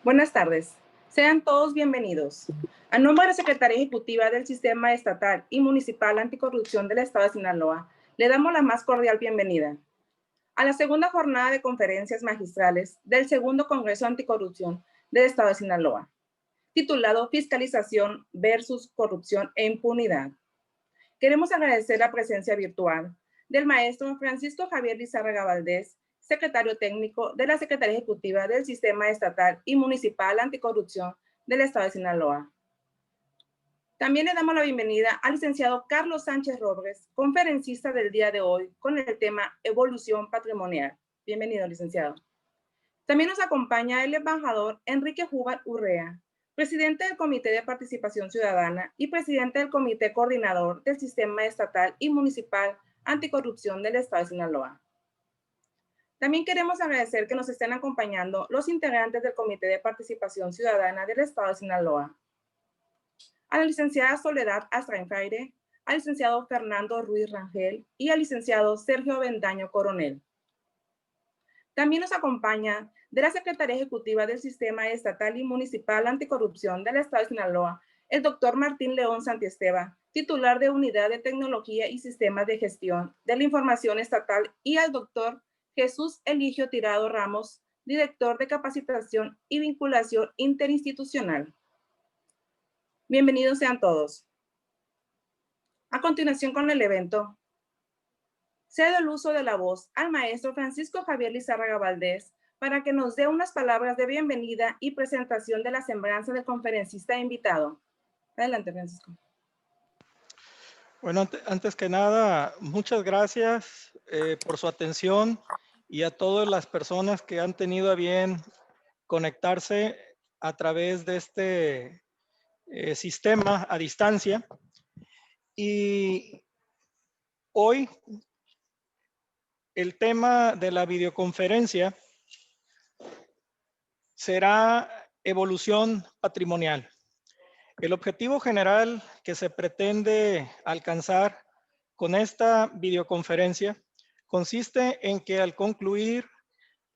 Buenas tardes. Sean todos bienvenidos. A nombre de la Secretaría Ejecutiva del Sistema Estatal y Municipal Anticorrupción del Estado de Sinaloa, le damos la más cordial bienvenida a la segunda jornada de conferencias magistrales del Segundo Congreso Anticorrupción del Estado de Sinaloa, titulado Fiscalización versus Corrupción e Impunidad. Queremos agradecer la presencia virtual del maestro Francisco Javier Lizárraga Valdés, secretario técnico de la Secretaría Ejecutiva del Sistema Estatal y Municipal Anticorrupción del Estado de Sinaloa. También le damos la bienvenida al licenciado Carlos Sánchez Robles, conferencista del día de hoy con el tema Evolución Patrimonial. Bienvenido, licenciado. También nos acompaña el embajador Enrique Júbar Urrea, presidente del Comité de Participación Ciudadana y presidente del Comité Coordinador del Sistema Estatal y Municipal Anticorrupción del Estado de Sinaloa. También queremos agradecer que nos estén acompañando los integrantes del Comité de Participación Ciudadana del Estado de Sinaloa. A la licenciada Soledad Astrainfaire, al licenciado Fernando Ruiz Rangel y al licenciado Sergio Bendaño Coronel. También nos acompaña de la Secretaría Ejecutiva del Sistema Estatal y Municipal Anticorrupción del Estado de Sinaloa, el doctor Martín León Santiesteban, titular de Unidad de Tecnología y Sistemas de Gestión de la Información Estatal, y al doctor Jesús Eligio Tirado Ramos, director de Capacitación y Vinculación Interinstitucional. Bienvenidos sean todos. A continuación con el evento, cedo el uso de la voz al maestro Francisco Javier Lizárraga Valdés para que nos dé unas palabras de bienvenida y presentación de la semblanza del conferencista invitado. Adelante, Francisco. Bueno, antes que nada, muchas gracias por su atención y a todas las personas que han tenido a bien conectarse a través de este sistema a distancia. Y hoy el tema de la videoconferencia será evolución patrimonial. El objetivo general que se pretende alcanzar con esta videoconferencia consiste en que al concluir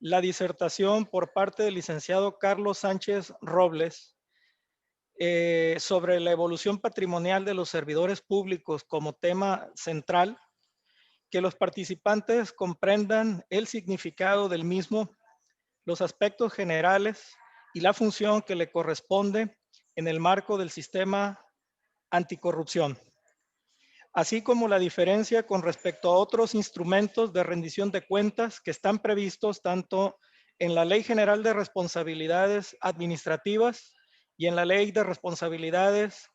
la disertación por parte del licenciado Carlos Sánchez Robles sobre la evolución patrimonial de los servidores públicos como tema central, que los participantes comprendan el significado del mismo, los aspectos generales y la función que le corresponde en el marco del sistema anticorrupción, así como la diferencia con respecto a otros instrumentos de rendición de cuentas que están previstos tanto en la Ley General de Responsabilidades Administrativas y en la Ley de Responsabilidades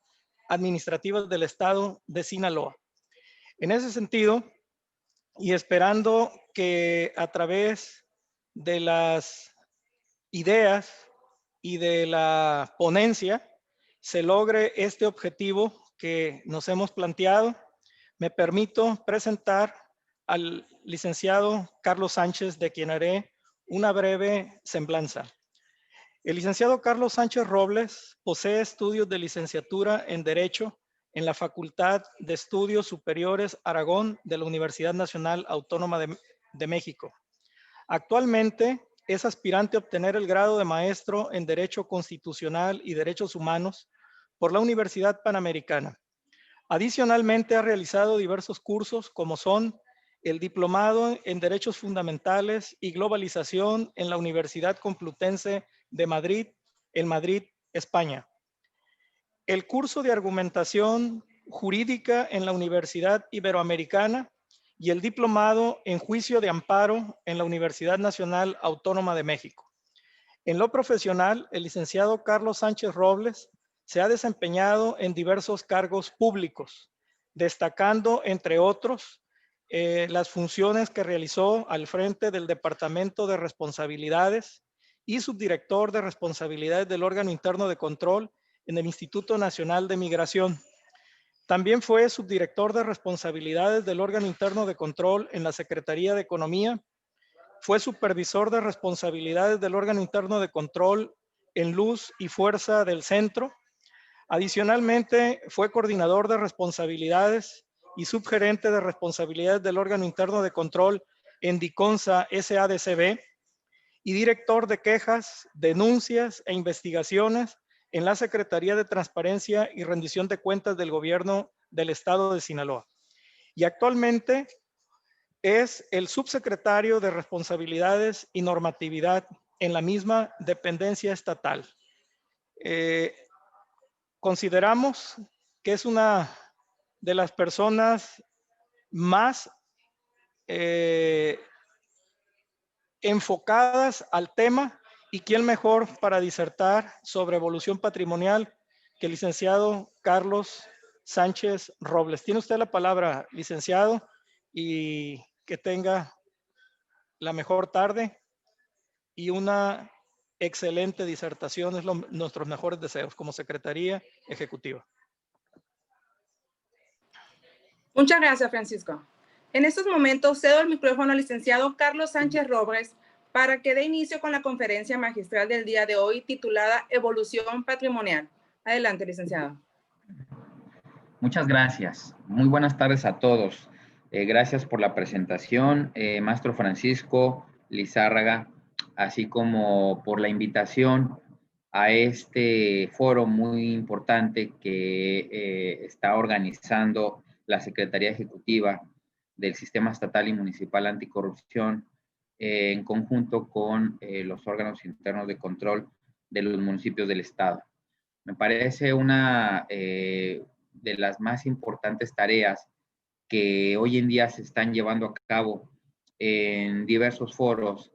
Administrativas del Estado de Sinaloa. En ese sentido, y esperando que a través de las ideas y de la ponencia se logre este objetivo que nos hemos planteado, me permito presentar al licenciado Carlos Sánchez, de quien haré una breve semblanza. El licenciado Carlos Sánchez Robles posee estudios de licenciatura en Derecho en la Facultad de Estudios Superiores Aragón de la Universidad Nacional Autónoma de México. Actualmente es aspirante a obtener el grado de maestro en Derecho Constitucional y Derechos Humanos por la Universidad Panamericana. Adicionalmente ha realizado diversos cursos como son el Diplomado en Derechos Fundamentales y Globalización en la Universidad Complutense de Madrid, en Madrid, España. El curso de Argumentación Jurídica en la Universidad Iberoamericana y el Diplomado en Juicio de Amparo en la Universidad Nacional Autónoma de México. En lo profesional, el licenciado Carlos Sánchez Robles se ha desempeñado en diversos cargos públicos, destacando, entre otros, las funciones que realizó al frente del Departamento de Responsabilidades y subdirector de Responsabilidades del órgano interno de control en el Instituto Nacional de Migración. También fue subdirector de Responsabilidades del órgano interno de control en la Secretaría de Economía. Fue supervisor de Responsabilidades del órgano interno de control en Luz y Fuerza del Centro. Adicionalmente, fue coordinador de responsabilidades y subgerente de responsabilidades del órgano interno de control en Diconsa SADCB y director de quejas, denuncias e investigaciones en la Secretaría de Transparencia y Rendición de Cuentas del Gobierno del Estado de Sinaloa. Y actualmente es el subsecretario de Responsabilidades y Normatividad en la misma dependencia estatal. Consideramos que es una de las personas más enfocadas al tema, y quién mejor para disertar sobre evolución patrimonial que el licenciado Carlos Sánchez Robles. Tiene usted la palabra, licenciado, y que tenga la mejor tarde y una excelente disertación. Es nuestros mejores deseos como Secretaría Ejecutiva. Muchas gracias, Francisco. En estos momentos cedo el micrófono al licenciado Carlos Sánchez Robles para que dé inicio con la conferencia magistral del día de hoy titulada Evolución Patrimonial. Adelante, licenciado. Muchas gracias. Muy buenas tardes a todos. Gracias por la presentación, Maestro Francisco Lizárraga, así como por la invitación a este foro muy importante que está organizando la Secretaría Ejecutiva del Sistema Estatal y Municipal Anticorrupción en conjunto con los órganos internos de control de los municipios del Estado. Me parece una de las más importantes tareas que hoy en día se están llevando a cabo en diversos foros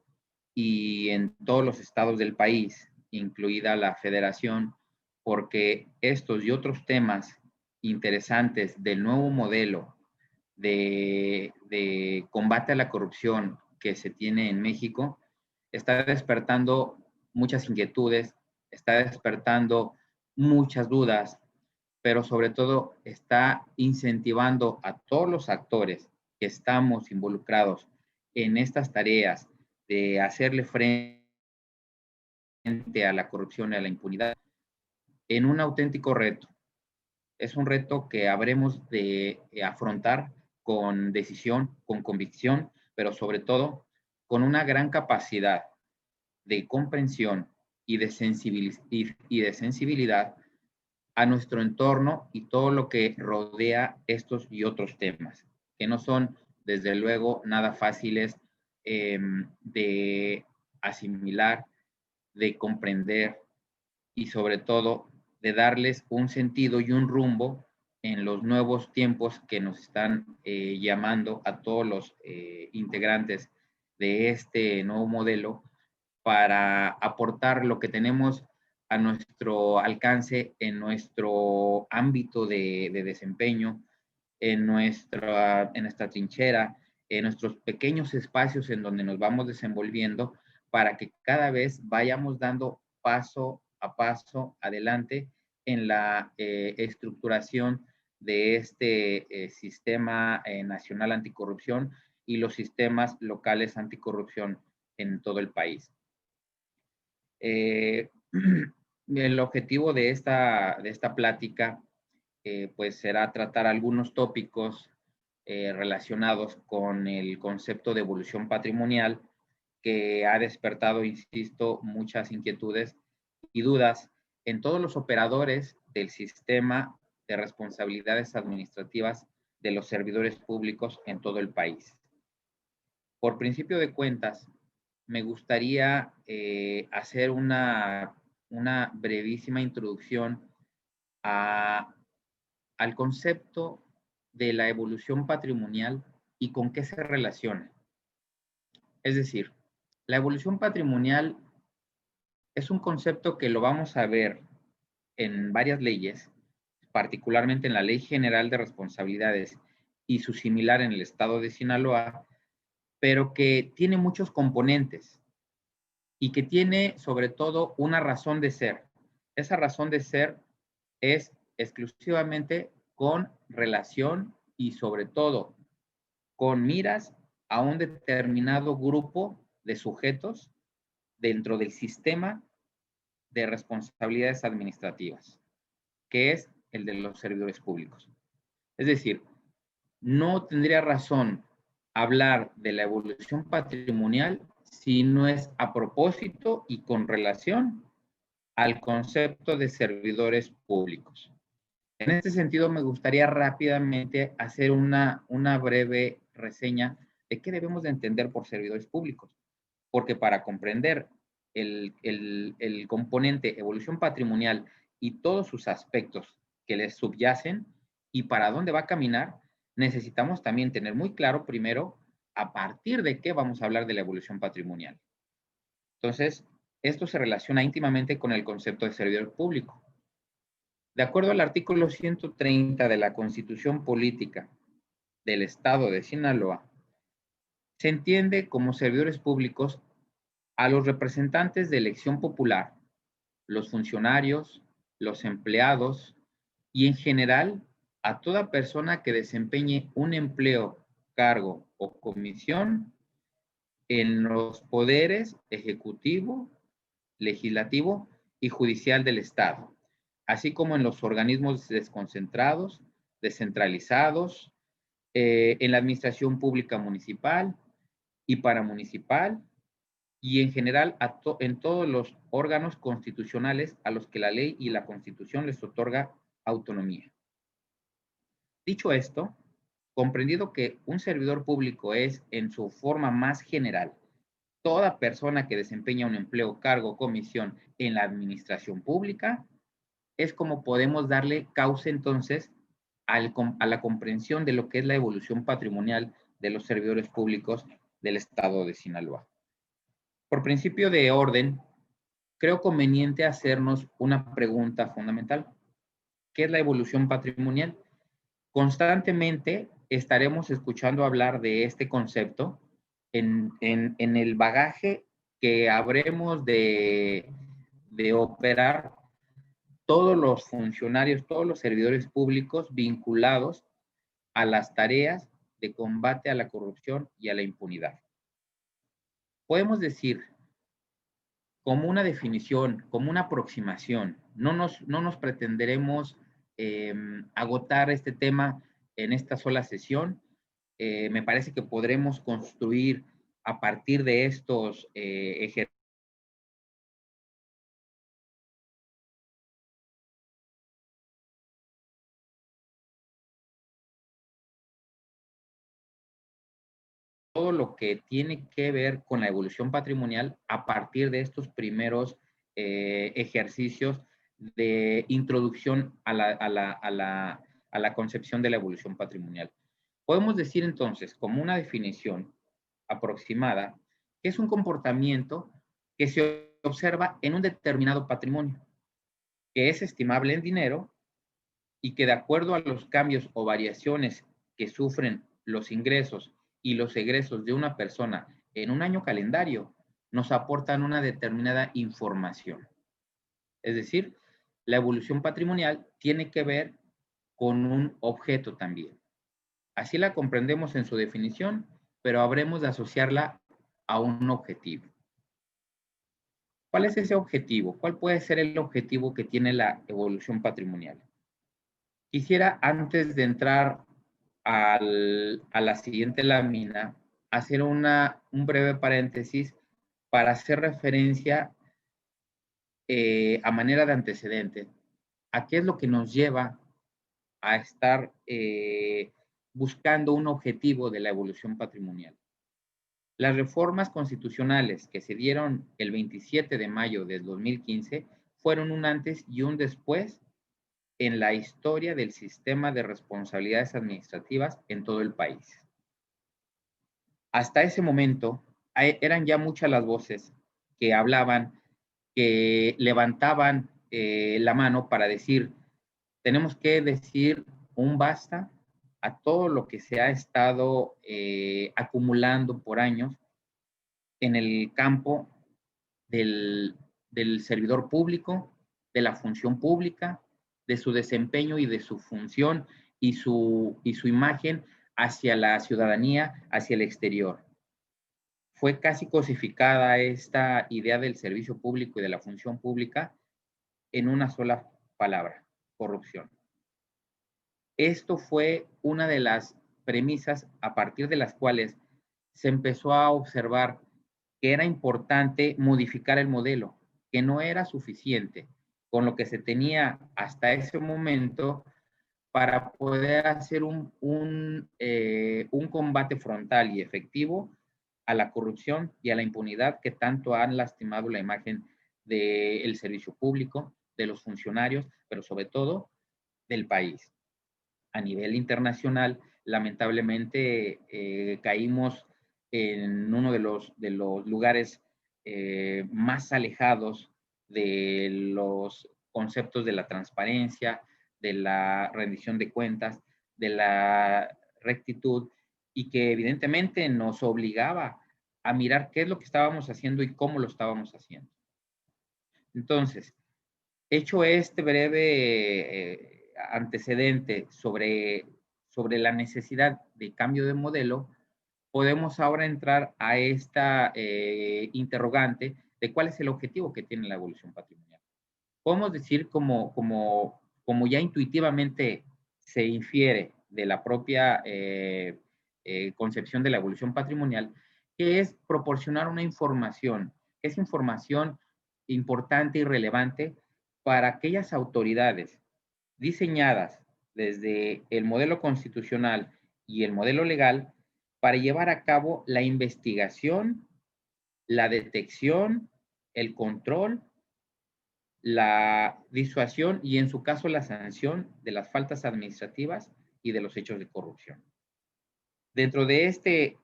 y en todos los estados del país, incluida la Federación, porque estos y otros temas interesantes del nuevo modelo de combate a la corrupción que se tiene en México está despertando muchas inquietudes, está despertando muchas dudas, pero sobre todo está incentivando a todos los actores que estamos involucrados en estas tareas de hacerle frente a la corrupción y a la impunidad en un auténtico reto. Es un reto que habremos de afrontar con decisión, con convicción, pero sobre todo con una gran capacidad de comprensión y de sensibilidad a nuestro entorno y todo lo que rodea estos y otros temas, que no son, desde luego, nada fáciles de asimilar, de comprender y sobre todo de darles un sentido y un rumbo en los nuevos tiempos que nos están llamando a todos los integrantes de este nuevo modelo para aportar lo que tenemos a nuestro alcance en nuestro ámbito de desempeño, en nuestra trinchera, en nuestros pequeños espacios en donde nos vamos desenvolviendo, para que cada vez vayamos dando paso a paso adelante en la estructuración de este sistema nacional anticorrupción y los sistemas locales anticorrupción en todo el país. El objetivo de esta plática pues será tratar algunos tópicos relacionados con el concepto de evolución patrimonial, que ha despertado, insisto, muchas inquietudes y dudas en todos los operadores del sistema de responsabilidades administrativas de los servidores públicos en todo el país. Por principio de cuentas, me gustaría hacer una brevísima introducción al concepto de la evolución patrimonial y con qué se relaciona. Es decir, la evolución patrimonial es un concepto que lo vamos a ver en varias leyes, particularmente en la Ley General de Responsabilidades y su similar en el estado de Sinaloa, pero que tiene muchos componentes y que tiene sobre todo una razón de ser. Esa razón de ser es exclusivamente con relación y sobre todo con miras a un determinado grupo de sujetos dentro del sistema de responsabilidades administrativas, que es el de los servidores públicos. Es decir, no tendría razón hablar de la evolución patrimonial sino es a propósito y con relación al concepto de servidores públicos. En este sentido, me gustaría rápidamente hacer una breve reseña de qué debemos de entender por servidores públicos, porque para comprender el componente evolución patrimonial y todos sus aspectos que les subyacen y para dónde va a caminar, necesitamos también tener muy claro primero a partir de qué vamos a hablar de la evolución patrimonial. Entonces, esto se relaciona íntimamente con el concepto de servidor público. De acuerdo al artículo 130 de la Constitución Política del Estado de Sinaloa, se entiende como servidores públicos a los representantes de elección popular, los funcionarios, los empleados y en general a toda persona que desempeñe un empleo, cargo o comisión en los poderes ejecutivo, legislativo y judicial del Estado, así como en los organismos desconcentrados, descentralizados, en la administración pública municipal y paramunicipal, y en general en todos los órganos constitucionales a los que la ley y la Constitución les otorga autonomía. Dicho esto, comprendido que un servidor público es, en su forma más general, toda persona que desempeña un empleo, cargo o comisión en la administración pública, es como podemos darle cauce entonces a la comprensión de lo que es la evolución patrimonial de los servidores públicos del Estado de Sinaloa. Por principio de orden, creo conveniente hacernos una pregunta fundamental. ¿Qué es la evolución patrimonial? Constantemente estaremos escuchando hablar de este concepto en el bagaje que habremos de operar todos los funcionarios, todos los servidores públicos vinculados a las tareas de combate a la corrupción y a la impunidad. Podemos decir, como una definición, como una aproximación, no nos pretenderemos agotar este tema en esta sola sesión. Me parece que podremos construir a partir de estos ejercicios todo lo que tiene que ver con la evolución patrimonial a partir de estos primeros ejercicios de introducción a la concepción de la evolución patrimonial. Podemos decir entonces, como una definición aproximada, que es un comportamiento que se observa en un determinado patrimonio, que es estimable en dinero y que de acuerdo a los cambios o variaciones que sufren los ingresos y los egresos de una persona en un año calendario, nos aportan una determinada información. Es decir, la evolución patrimonial tiene que ver con un objeto también. Así la comprendemos en su definición, pero habremos de asociarla a un objetivo. ¿Cuál es ese objetivo? ¿Cuál puede ser el objetivo que tiene la evolución patrimonial? Quisiera, antes de entrar a la siguiente lámina, hacer un breve paréntesis para hacer referencia a manera de antecedente a qué es lo que nos lleva a estar buscando un objetivo de la evolución patrimonial. Las reformas constitucionales que se dieron el 27 de mayo del 2015 fueron un antes y un después en la historia del sistema de responsabilidades administrativas en todo el país. Hasta ese momento, eran ya muchas las voces que hablaban, que levantaban la mano para decir, tenemos que decir un basta a todo lo que se ha estado acumulando por años en el campo del servidor público, de la función pública, de su desempeño y de su función y su imagen hacia la ciudadanía, hacia el exterior. Fue casi cosificada esta idea del servicio público y de la función pública en una sola palabra: corrupción. Esto fue una de las premisas a partir de las cuales se empezó a observar que era importante modificar el modelo, que no era suficiente con lo que se tenía hasta ese momento para poder hacer un combate frontal y efectivo a la corrupción y a la impunidad que tanto han lastimado la imagen del servicio público, de los funcionarios, pero sobre todo del país. A nivel internacional, lamentablemente, caímos en uno de los lugares más alejados de los conceptos de la transparencia, de la rendición de cuentas, de la rectitud, y que evidentemente nos obligaba a mirar qué es lo que estábamos haciendo y cómo lo estábamos haciendo. Entonces, hecho este breve antecedente sobre la necesidad de cambio de modelo, podemos ahora entrar a esta interrogante de cuál es el objetivo que tiene la evolución patrimonial. Podemos decir, como ya intuitivamente se infiere de la propia concepción de la evolución patrimonial, que es proporcionar una información, es información importante y relevante para aquellas autoridades diseñadas desde el modelo constitucional y el modelo legal para llevar a cabo la investigación, la detección, el control, la disuasión y en su caso la sanción de las faltas administrativas y de los hechos de corrupción. Dentro de este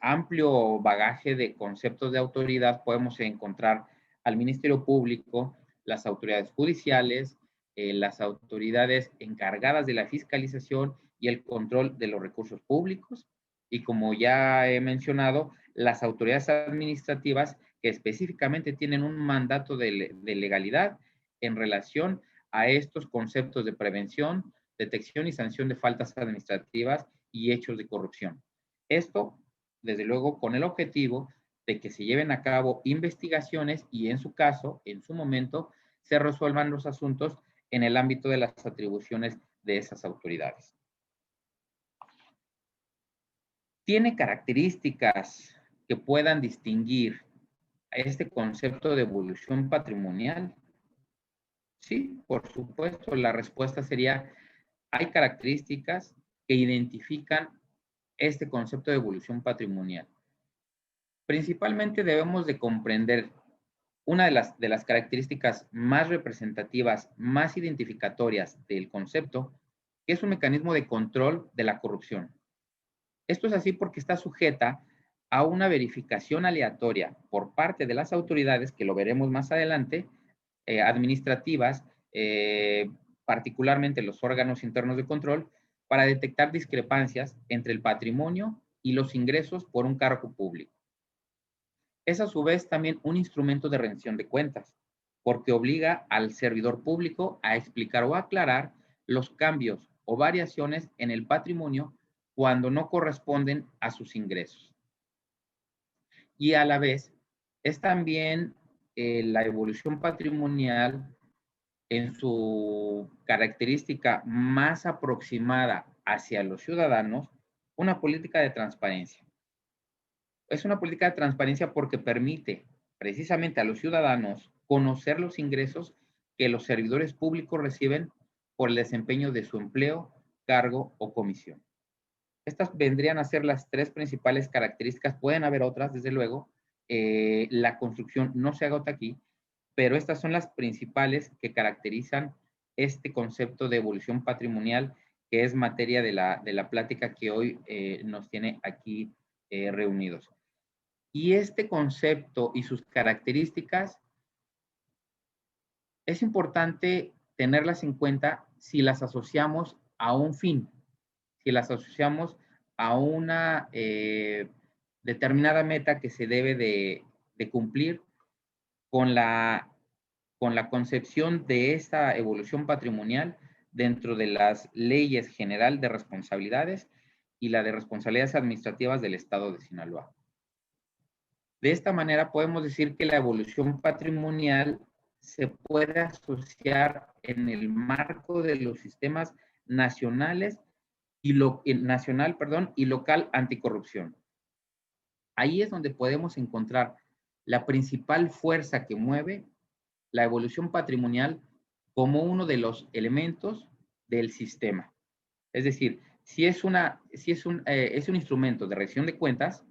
amplio bagaje de conceptos de autoridad podemos encontrar al Ministerio Público, las autoridades judiciales, las autoridades encargadas de la fiscalización y el control de los recursos públicos, y como ya he mencionado, las autoridades administrativas que específicamente tienen un mandato de legalidad en relación a estos conceptos de prevención, detección y sanción de faltas administrativas y hechos de corrupción. Esto, desde luego, con el objetivo de que se lleven a cabo investigaciones y en su caso, en su momento, se resuelvan los asuntos en el ámbito de las atribuciones de esas autoridades. ¿Tiene características que puedan distinguir a este concepto de evolución patrimonial? Sí, por supuesto. La respuesta sería, hay características que identifican este concepto de evolución patrimonial. Principalmente debemos de comprender una de las características más representativas, más identificatorias del concepto, que es un mecanismo de control de la corrupción. Esto es así porque está sujeta a una verificación aleatoria por parte de las autoridades, que lo veremos más adelante, administrativas, particularmente los órganos internos de control, para detectar discrepancias entre el patrimonio y los ingresos por un cargo público. Es a su vez también un instrumento de rendición de cuentas, porque obliga al servidor público a explicar o aclarar los cambios o variaciones en el patrimonio cuando no corresponden a sus ingresos. Y a la vez es también la evolución patrimonial en su característica más aproximada hacia los ciudadanos, una política de transparencia. Es una política de transparencia porque permite precisamente a los ciudadanos conocer los ingresos que los servidores públicos reciben por el desempeño de su empleo, cargo o comisión. Estas vendrían a ser las tres principales características. Pueden haber otras, desde luego. La construcción no se agota aquí, pero estas son las principales que caracterizan este concepto de evolución patrimonial, que es materia de la plática que hoy nos tiene aquí reunidos. Y este concepto y sus características es importante tenerlas en cuenta si las asociamos a un fin, si las asociamos a una determinada meta que se debe de cumplir con la concepción de esta evolución patrimonial dentro de las leyes general de responsabilidades y la de responsabilidades administrativas del Estado de Sinaloa. De esta manera podemos decir que la evolución patrimonial se puede asociar en el marco de los sistemas nacionales y local anticorrupción. Ahí es donde podemos encontrar la principal fuerza que mueve la evolución patrimonial como uno de los elementos del sistema. Es decir, si es un instrumento de rendición de cuentas,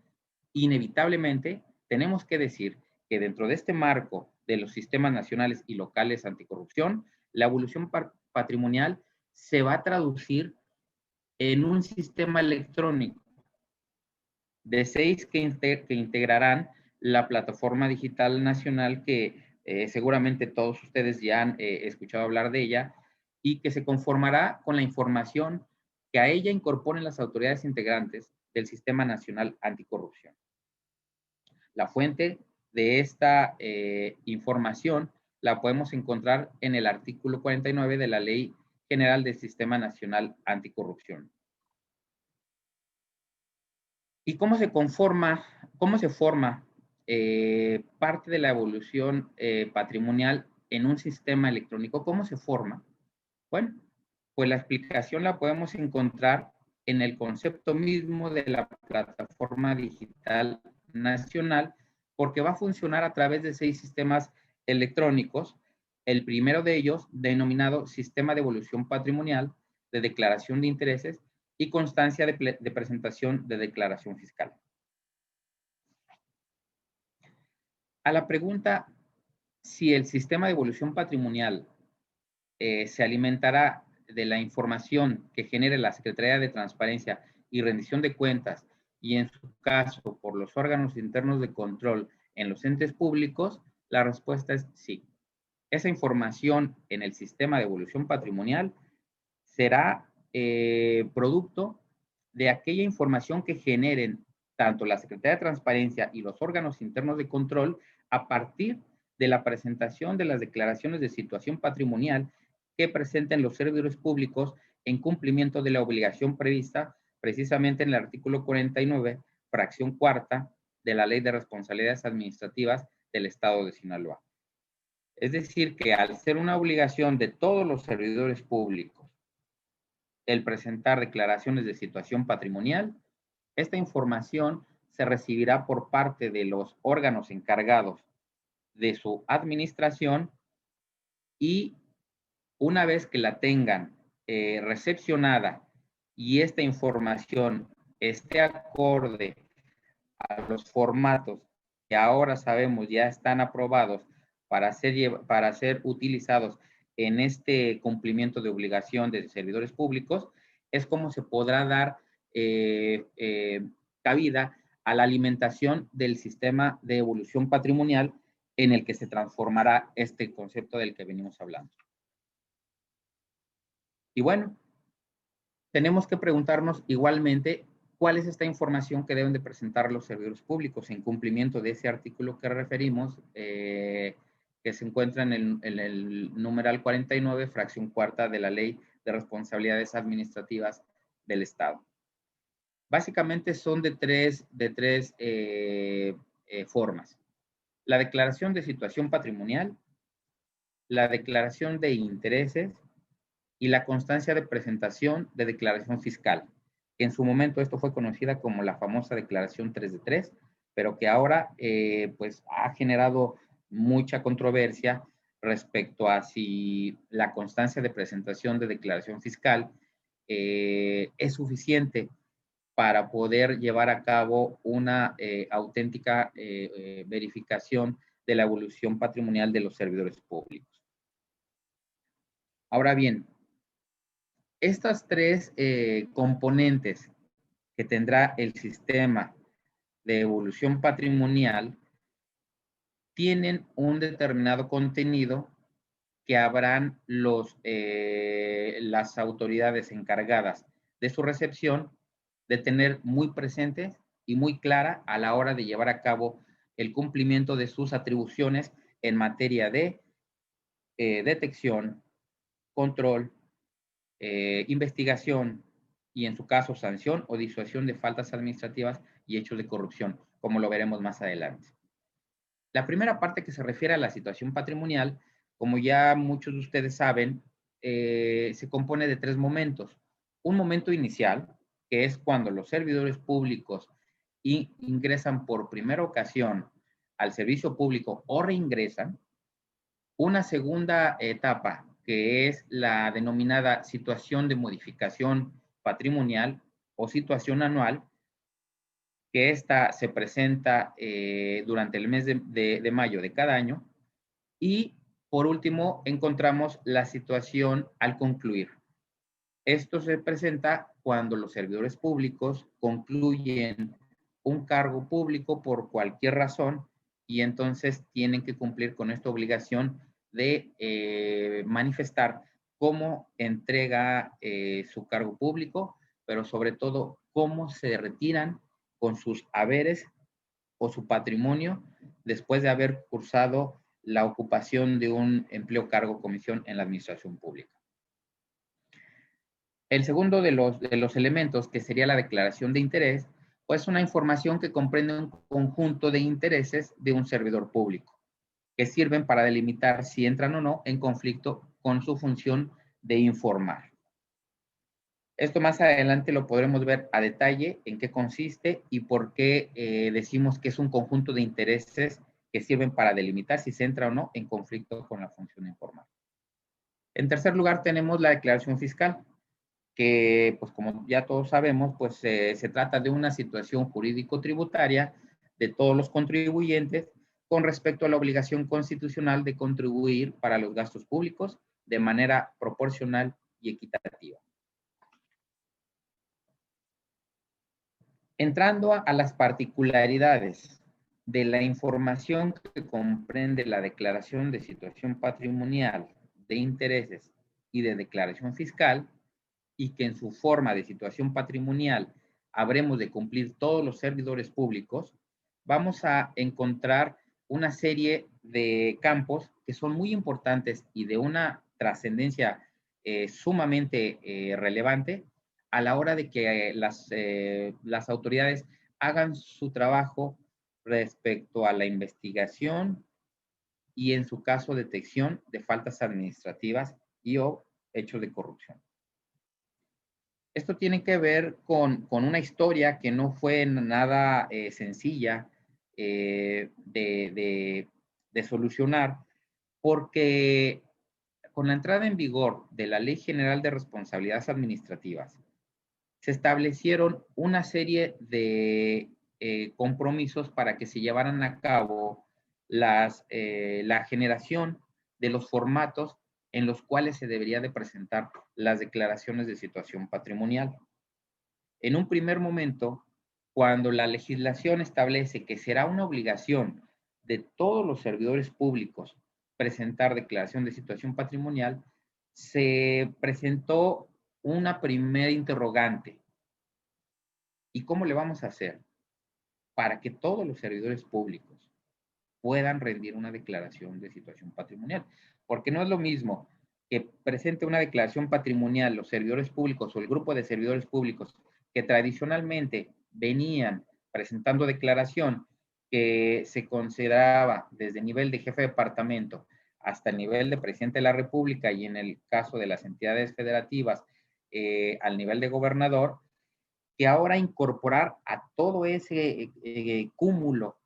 inevitablemente tenemos que decir que dentro de este marco de los sistemas nacionales y locales anticorrupción, la evolución patrimonial se va a traducir en un sistema electrónico de 6 que integrarán la plataforma digital nacional que seguramente todos ustedes ya han escuchado hablar de ella y que se conformará con la información que a ella incorporen las autoridades integrantes del Sistema Nacional Anticorrupción. La fuente de esta información la podemos encontrar en el artículo 49 de la Ley General del Sistema Nacional Anticorrupción. ¿Y cómo se forma parte de la evolución patrimonial en un sistema electrónico? ¿Cómo se forma? Bueno, pues la explicación la podemos encontrar en el concepto mismo de la plataforma digital nacional, porque va a funcionar a través de 6 sistemas electrónicos. El primero de ellos, denominado Sistema de Evolución Patrimonial, de Declaración de Intereses y Constancia de Presentación de Declaración Fiscal. A la pregunta si el sistema de evolución patrimonial se alimentará de la información que genere la Secretaría de Transparencia y Rendición de Cuentas y en su caso por los órganos internos de control en los entes públicos, la respuesta es sí. Esa información en el sistema de evolución patrimonial será producto de aquella información que generen tanto la Secretaría de Transparencia y los órganos internos de control a partir de la presentación de las declaraciones de situación patrimonial que presenten los servidores públicos en cumplimiento de la obligación prevista precisamente en el artículo 49, fracción cuarta de la Ley de Responsabilidades Administrativas del Estado de Sinaloa. Es decir, que al ser una obligación de todos los servidores públicos el presentar declaraciones de situación patrimonial, esta información se recibirá por parte de los órganos encargados de su administración y una vez que la tengan recepcionada y esta información esté acorde a los formatos que ahora sabemos ya están aprobados para ser utilizados en este cumplimiento de obligación de servidores públicos, es como se podrá dar cabida a la alimentación del sistema de evolución patrimonial en el que se transformará este concepto del que venimos hablando. Y bueno, tenemos que preguntarnos igualmente cuál es esta información que deben de presentar los servidores públicos en cumplimiento de ese artículo que referimos, que se encuentra en el numeral 49, fracción cuarta de la Ley de Responsabilidades Administrativas del Estado. Básicamente son de tres formas. La declaración de situación patrimonial, la declaración de intereses y la constancia de presentación de declaración fiscal. En su momento esto fue conocida como la famosa declaración 3 de 3, pero que ahora pues ha generado mucha controversia respecto a si la constancia de presentación de declaración fiscal es suficiente para poder llevar a cabo una auténtica verificación de la evolución patrimonial de los servidores públicos. Ahora bien, estas tres componentes que tendrá el sistema de evolución patrimonial tienen un determinado contenido que habrán las autoridades encargadas de su recepción de tener muy presentes y muy clara a la hora de llevar a cabo el cumplimiento de sus atribuciones en materia de detección, control, investigación y en su caso sanción o disuasión de faltas administrativas y hechos de corrupción, como lo veremos más adelante. La primera parte que se refiere a la situación patrimonial, como ya muchos de ustedes saben, se compone de 3 momentos. Un momento inicial, que es cuando los servidores públicos y ingresan por primera ocasión al servicio público o reingresan. Una segunda etapa, que es la denominada situación de modificación patrimonial o situación anual, que esta se presenta durante el mes de mayo de cada año. Y por último, encontramos la situación al concluir. Esto se presenta cuando los servidores públicos concluyen un cargo público por cualquier razón y entonces tienen que cumplir con esta obligación de manifestar cómo entrega su cargo público, pero sobre todo cómo se retiran con sus haberes o su patrimonio después de haber cursado la ocupación de un empleo, cargo o comisión en la administración pública. El segundo de los elementos, que sería la declaración de interés, pues una información que comprende un conjunto de intereses de un servidor público, que sirven para delimitar si entran o no en conflicto con su función de informar. Esto más adelante lo podremos ver a detalle en qué consiste y por qué decimos que es un conjunto de intereses que sirven para delimitar si se entra o no en conflicto con la función de informar. En tercer lugar, tenemos la declaración fiscal, que, pues como ya todos sabemos, pues se trata de una situación jurídico-tributaria de todos los contribuyentes con respecto a la obligación constitucional de contribuir para los gastos públicos de manera proporcional y equitativa. Entrando a las particularidades de la información que comprende la declaración de situación patrimonial, de intereses y de declaración fiscal, y que en su forma de situación patrimonial habremos de cumplir todos los servidores públicos, vamos a encontrar una serie de campos que son muy importantes y de una trascendencia sumamente relevante a la hora de que las autoridades hagan su trabajo respecto a la investigación y, en su caso, detección de faltas administrativas y o hechos de corrupción. Esto tiene que ver con una historia que no fue nada sencilla de solucionar, porque con la entrada en vigor de la Ley General de Responsabilidades Administrativas, se establecieron una serie de compromisos para que se llevaran a cabo la generación de los formatos en los cuales se debería de presentar las declaraciones de situación patrimonial. En un primer momento, cuando la legislación establece que será una obligación de todos los servidores públicos presentar declaración de situación patrimonial, se presentó una primera interrogante. ¿Y cómo le vamos a hacer para que todos los servidores públicos puedan rendir una declaración de situación patrimonial? Porque no es lo mismo que presente una declaración patrimonial los servidores públicos o el grupo de servidores públicos que tradicionalmente venían presentando declaración, que se consideraba desde el nivel de jefe de departamento hasta el nivel de presidente de la República, y en el caso de las entidades federativas al nivel de gobernador, que ahora incorporar a todo ese cúmulo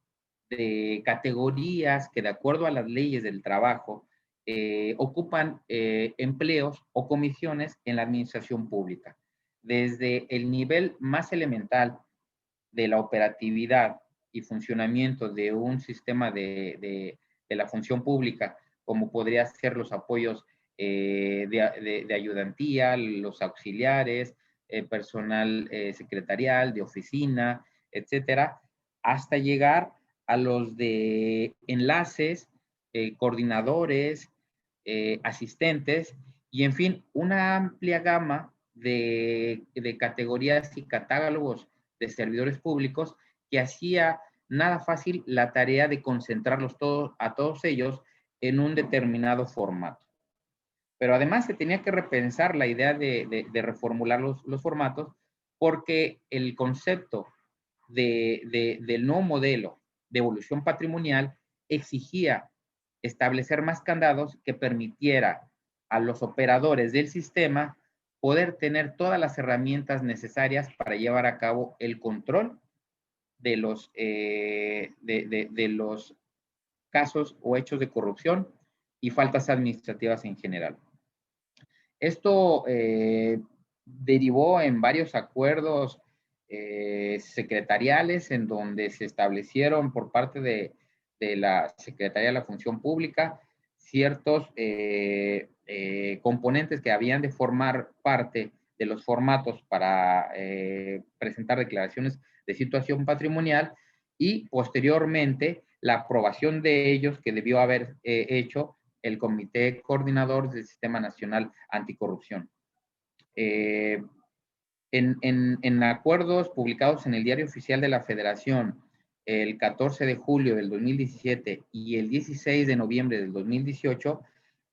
de categorías que, de acuerdo a las leyes del trabajo, ocupan empleos o comisiones en la administración pública. Desde el nivel más elemental de la operatividad y funcionamiento de un sistema de la función pública, como podría ser los apoyos de ayudantía, los auxiliares, personal secretarial, de oficina, etcétera, hasta llegar a los de enlaces, coordinadores, asistentes, y en fin, una amplia gama de categorías y catálogos de servidores públicos que hacía nada fácil la tarea de concentrarlos a todos ellos en un determinado formato. Pero además se tenía que repensar la idea de reformular los formatos, porque el concepto del nuevo modelo de evolución patrimonial exigía establecer más candados que permitiera a los operadores del sistema poder tener todas las herramientas necesarias para llevar a cabo el control de los casos o hechos de corrupción y faltas administrativas en general. Esto derivó en varios acuerdos secretariales en donde se establecieron por parte de la Secretaría de la Función Pública ciertos componentes que habían de formar parte de los formatos para presentar declaraciones de situación patrimonial y posteriormente la aprobación de ellos que debió haber hecho el Comité Coordinador del Sistema Nacional Anticorrupción. En acuerdos publicados en el Diario Oficial de la Federación el 14 de julio del 2017 y el 16 de noviembre del 2018,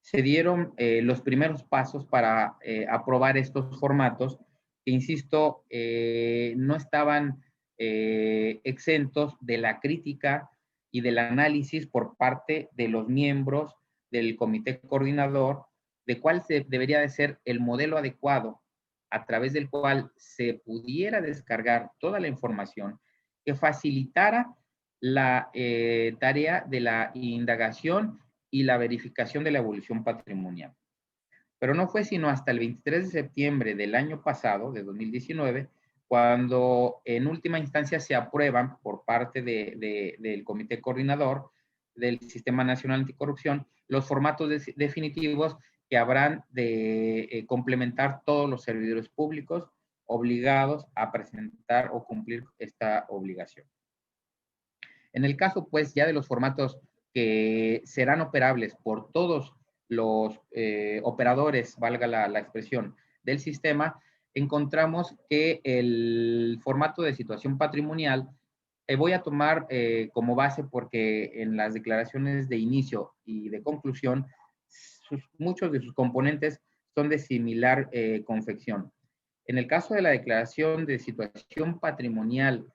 se dieron los primeros pasos para aprobar estos formatos que, insisto, no estaban exentos de la crítica y del análisis por parte de los miembros del Comité Coordinador de cuál debería de ser el modelo adecuado a través del cual se pudiera descargar toda la información que facilitara la tarea de la indagación y la verificación de la evolución patrimonial. Pero no fue sino hasta el 23 de septiembre del año pasado, de 2019, cuando en última instancia se aprueban por parte del Comité Coordinador del Sistema Nacional Anticorrupción los formatos definitivos que habrán de complementar todos los servidores públicos obligados a presentar o cumplir esta obligación. En el caso, pues, ya de los formatos que serán operables por todos los operadores, valga la expresión, del sistema, encontramos que el formato de situación patrimonial voy a tomar como base porque en las declaraciones de inicio y de conclusión, muchos de sus componentes son de similar confección. En el caso de la declaración de situación patrimonial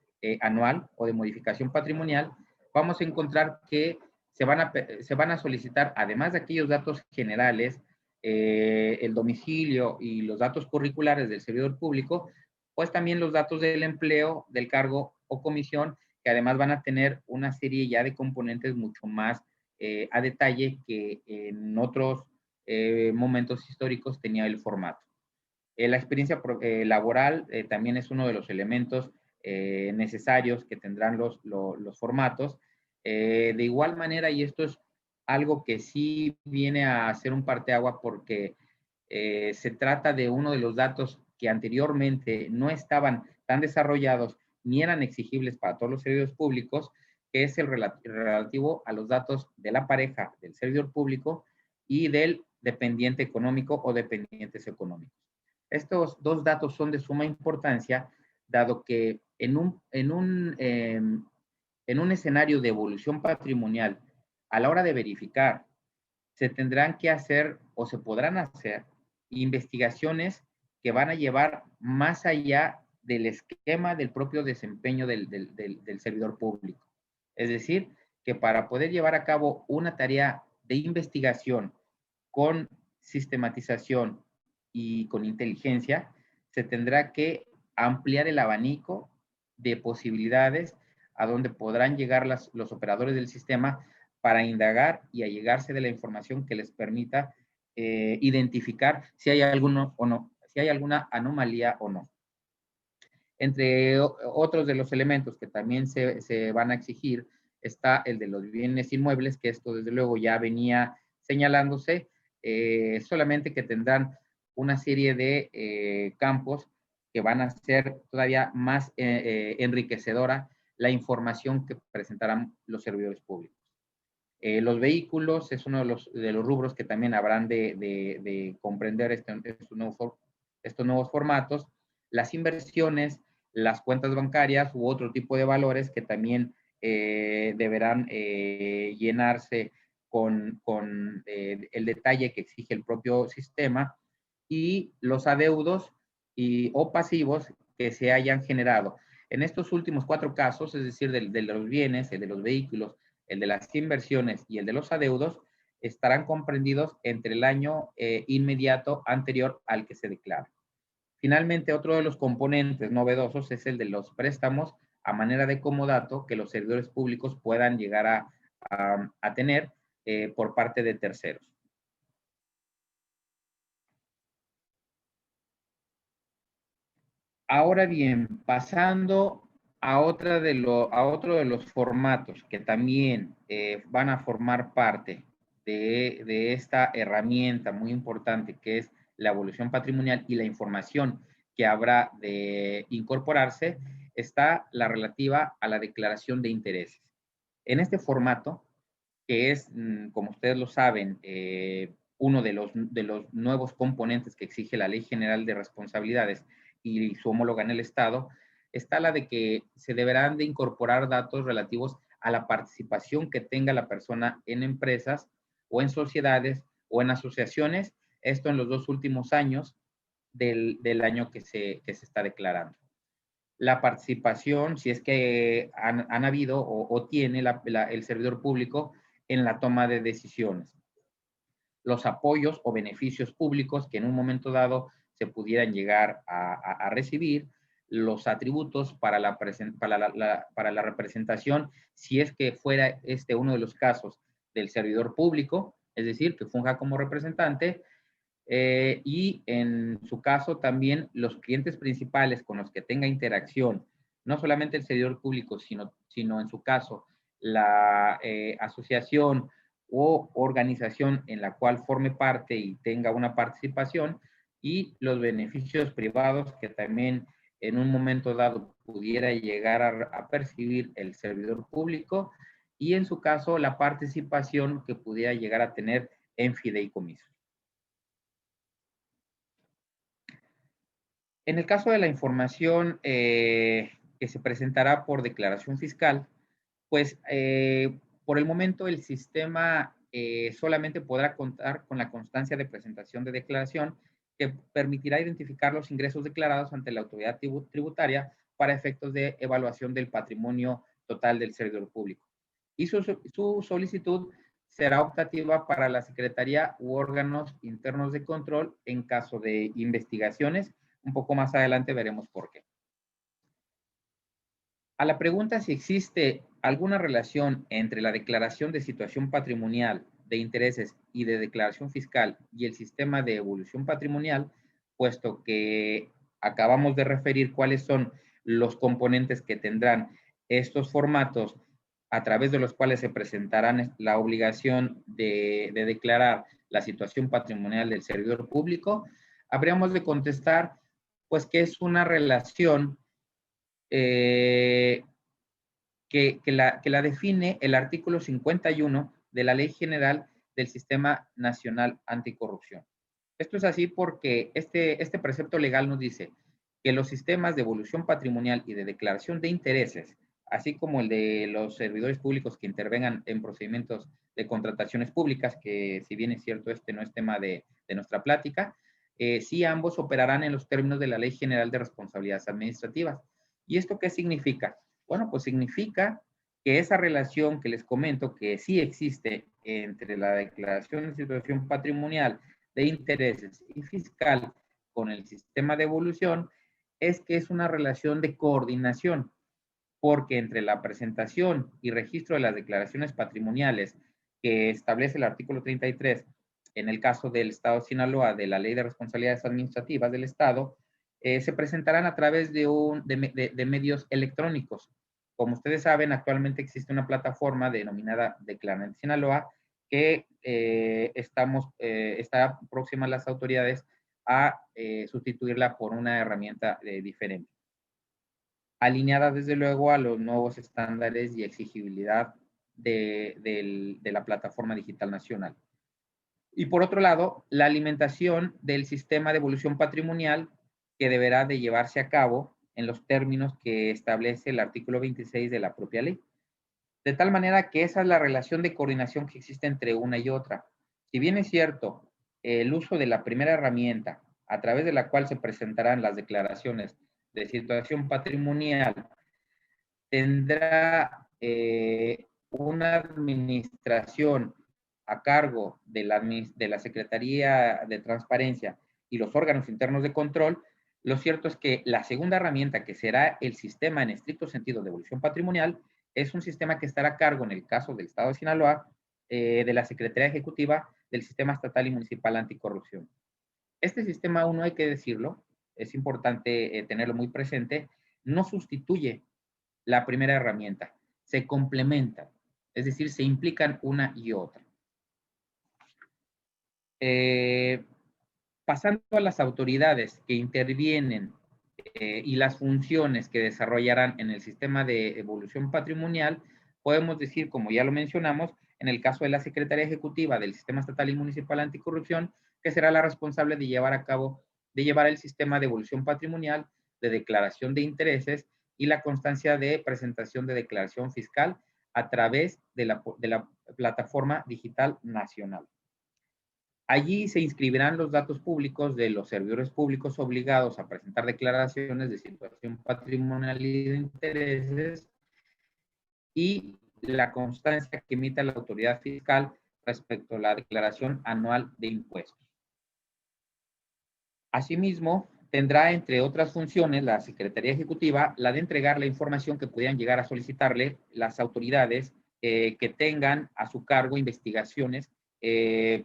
anual o de modificación patrimonial, vamos a encontrar que se van a solicitar, además de aquellos datos generales, el domicilio y los datos curriculares del servidor público, pues también los datos del empleo, del cargo o comisión, que además van a tener una serie ya de componentes mucho más a detalle que en otros momentos históricos tenía el formato. La experiencia laboral también es uno de los elementos necesarios que tendrán los formatos. De igual manera, y esto es algo que sí viene a ser un parteaguas porque se trata de uno de los datos que anteriormente no estaban tan desarrollados ni eran exigibles para todos los servidores públicos, que es el relativo a los datos de la pareja del servidor público y del dependiente económico o dependientes económicos. Estos dos datos son de suma importancia, dado que en un escenario de evolución patrimonial, a la hora de verificar, se tendrán que hacer o se podrán hacer investigaciones que van a llevar más allá del esquema del propio desempeño del servidor público. Es decir, que para poder llevar a cabo una tarea de investigación con sistematización y con inteligencia, se tendrá que ampliar el abanico de posibilidades a donde podrán llegar los operadores del sistema para indagar y allegarse de la información que les permita identificar si hay alguno o no, si hay alguna anomalía o no. Entre otros de los elementos que también se van a exigir está el de los bienes inmuebles, que esto desde luego ya venía señalándose, solamente que tendrán una serie de campos que van a ser todavía más enriquecedora la información que presentarán los servidores públicos. Los vehículos es uno de los rubros que también habrán de comprender estos nuevos formatos. Las inversiones, las cuentas bancarias u otro tipo de valores que también deberán llenarse con el detalle que exige el propio sistema, y los adeudos o pasivos que se hayan generado. En estos últimos 4 casos, es decir, de los bienes, el de los vehículos, el de las inversiones y el de los adeudos, estarán comprendidos entre el año inmediato anterior al que se declara. Finalmente, otro de los componentes novedosos es el de los préstamos a manera de comodato que los servidores públicos puedan llegar a tener por parte de terceros. Ahora bien, pasando a otro de los formatos que también van a formar parte de esta herramienta muy importante que es la evolución patrimonial y la información que habrá de incorporarse, está la relativa a la declaración de intereses. En este formato, que es, como ustedes lo saben, uno de los nuevos componentes que exige la Ley General de Responsabilidades y su homóloga en el Estado, está la de que se deberán de incorporar datos relativos a la participación que tenga la persona en empresas o en sociedades o en asociaciones, esto en los 2 últimos años del año que se está declarando. La participación, si es que han habido o tiene el servidor público en la toma de decisiones. Los apoyos o beneficios públicos que en un momento dado se pudieran llegar a recibir, los atributos para la representación, si es que fuera uno de los casos del servidor público, es decir, que funja como representante, y en su caso también los clientes principales con los que tenga interacción, no solamente el servidor público, sino en su caso la asociación o organización en la cual forme parte y tenga una participación, y los beneficios privados que también en un momento dado pudiera llegar a percibir el servidor público, y en su caso la participación que pudiera llegar a tener en fideicomisos. En el caso de la información que se presentará por declaración fiscal, pues por el momento el sistema solamente podrá contar con la constancia de presentación de declaración que permitirá identificar los ingresos declarados ante la autoridad tributaria para efectos de evaluación del patrimonio total del servidor público. Y su solicitud será optativa para la Secretaría u órganos internos de control en caso de investigaciones. Un poco más adelante veremos por qué. A la pregunta si existe alguna relación entre la declaración de situación patrimonial, de intereses y de declaración fiscal y el sistema de evolución patrimonial, puesto que acabamos de referir cuáles son los componentes que tendrán estos formatos a través de los cuales se presentarán la obligación de declarar la situación patrimonial del servidor público, habríamos de contestar pues que es una relación que la define el artículo 51 de la Ley General del Sistema Nacional Anticorrupción. Esto es así porque este precepto legal nos dice que los sistemas de evolución patrimonial y de declaración de intereses, así como el de los servidores públicos que intervengan en procedimientos de contrataciones públicas, que si bien es cierto no es tema de nuestra plática, sí ambos operarán en los términos de la Ley General de Responsabilidades Administrativas. ¿Y esto qué significa? Bueno, pues significa que esa relación que les comento que sí existe entre la declaración de situación patrimonial, de intereses y fiscal con el sistema de evolución, es que es una relación de coordinación, porque entre la presentación y registro de las declaraciones patrimoniales que establece el artículo 33, en el caso del Estado de Sinaloa, de la Ley de Responsabilidades Administrativas del Estado, se presentarán a través de medios electrónicos. Como ustedes saben, actualmente existe una plataforma denominada Declarante Sinaloa que está próxima a las autoridades a sustituirla por una herramienta diferente, alineada desde luego a los nuevos estándares y exigibilidad de la plataforma digital nacional. Y por otro lado, la alimentación del sistema de evolución patrimonial que deberá de llevarse a cabo en los términos que establece el artículo 26 de la propia ley. De tal manera que esa es la relación de coordinación que existe entre una y otra. Si bien es cierto, el uso de la primera herramienta, a través de la cual se presentarán las declaraciones de situación patrimonial, tendrá una administración a cargo de la Secretaría de Transparencia y los órganos internos de control, Lo cierto es que la segunda herramienta, que será el sistema en estricto sentido de evolución patrimonial, es un sistema que estará a cargo, en el caso del Estado de Sinaloa, de la Secretaría Ejecutiva del Sistema Estatal y Municipal Anticorrupción. Este sistema, uno hay que decirlo, es importante tenerlo muy presente, no sustituye la primera herramienta, se complementan, es decir, se implican una y otra. Pasando a las autoridades que intervienen y las funciones que desarrollarán en el sistema de evolución patrimonial, podemos decir, como ya lo mencionamos, en el caso de la Secretaría Ejecutiva del Sistema Estatal y Municipal Anticorrupción, que será la responsable de llevar el sistema de evolución patrimonial, de declaración de intereses y la constancia de presentación de declaración fiscal a través de la plataforma digital nacional. Allí se inscribirán los datos públicos de los servidores públicos obligados a presentar declaraciones de situación patrimonial y de intereses y la constancia que emita la autoridad fiscal respecto a la declaración anual de impuestos. Asimismo, tendrá, entre otras funciones, la Secretaría Ejecutiva la de entregar la información que pudieran llegar a solicitarle las autoridades que tengan a su cargo investigaciones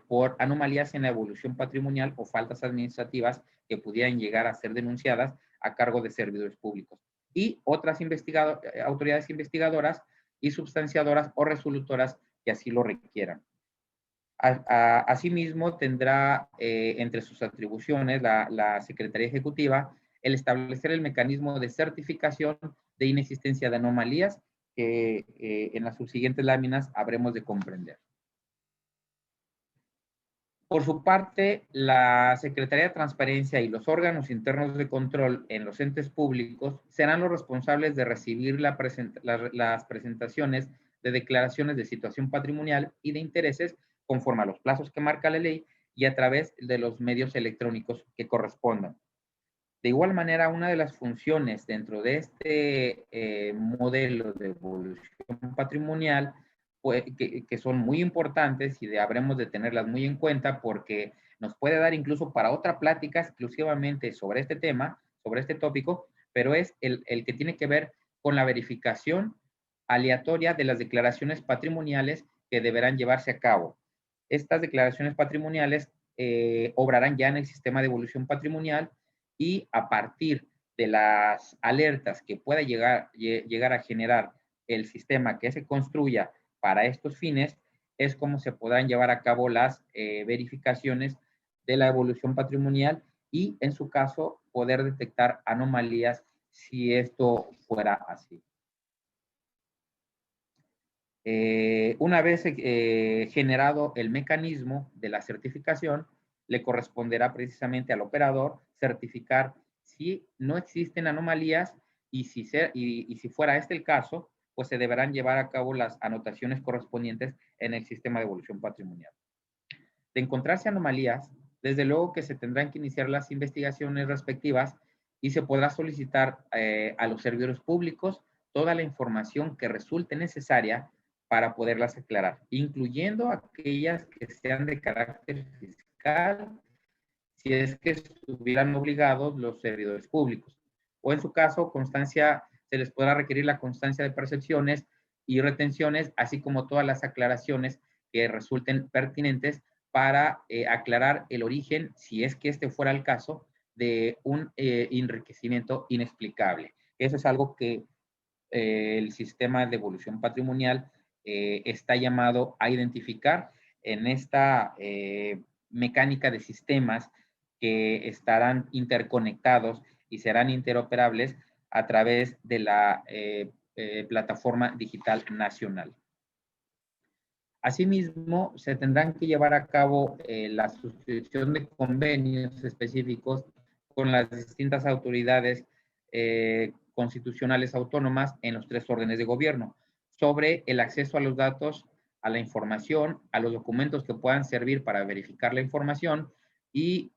por anomalías en la evolución patrimonial o faltas administrativas que pudieran llegar a ser denunciadas a cargo de servidores públicos. Y otras autoridades investigadoras y substanciadoras o resolutoras que así lo requieran. Asimismo, tendrá entre sus atribuciones la Secretaría Ejecutiva el establecer el mecanismo de certificación de inexistencia de anomalías que en las subsiguientes láminas habremos de comprender. Por su parte, la Secretaría de Transparencia y los órganos internos de control en los entes públicos serán los responsables de recibir las presentaciones de declaraciones de situación patrimonial y de intereses conforme a los plazos que marca la ley y a través de los medios electrónicos que correspondan. De igual manera, una de las funciones dentro de este modelo de evolución patrimonial pues, que son muy importantes y habremos de tenerlas muy en cuenta porque nos puede dar incluso para otra plática exclusivamente sobre este tema, sobre este tópico, pero es el que tiene que ver con la verificación aleatoria de las declaraciones patrimoniales que deberán llevarse a cabo. Estas declaraciones patrimoniales obrarán ya en el sistema de evolución patrimonial y a partir de las alertas que pueda llegar a generar el sistema que se construya para estos fines, es como se podrán llevar a cabo las verificaciones de la evolución patrimonial y, en su caso, poder detectar anomalías si esto fuera así. Una vez generado el mecanismo de la certificación, le corresponderá precisamente al operador certificar si no existen anomalías y si fuera este el caso, pues se deberán llevar a cabo las anotaciones correspondientes en el sistema de evolución patrimonial. De encontrarse anomalías, desde luego que se tendrán que iniciar las investigaciones respectivas y se podrá solicitar a los servidores públicos toda la información que resulte necesaria para poderlas aclarar, incluyendo aquellas que sean de carácter fiscal, si es que estuvieran obligados los servidores públicos. O en su caso, se les podrá requerir la constancia de percepciones y retenciones, así como todas las aclaraciones que resulten pertinentes para aclarar el origen, si es que este fuera el caso, de un enriquecimiento inexplicable. Eso es algo que el sistema de evolución patrimonial está llamado a identificar en esta mecánica de sistemas que estarán interconectados y serán interoperables a través de la plataforma digital nacional. Asimismo, se tendrán que llevar a cabo la suscripción de convenios específicos con las distintas autoridades constitucionales autónomas en los 3 órdenes de gobierno sobre el acceso a los datos, a la información, a los documentos que puedan servir para verificar la información y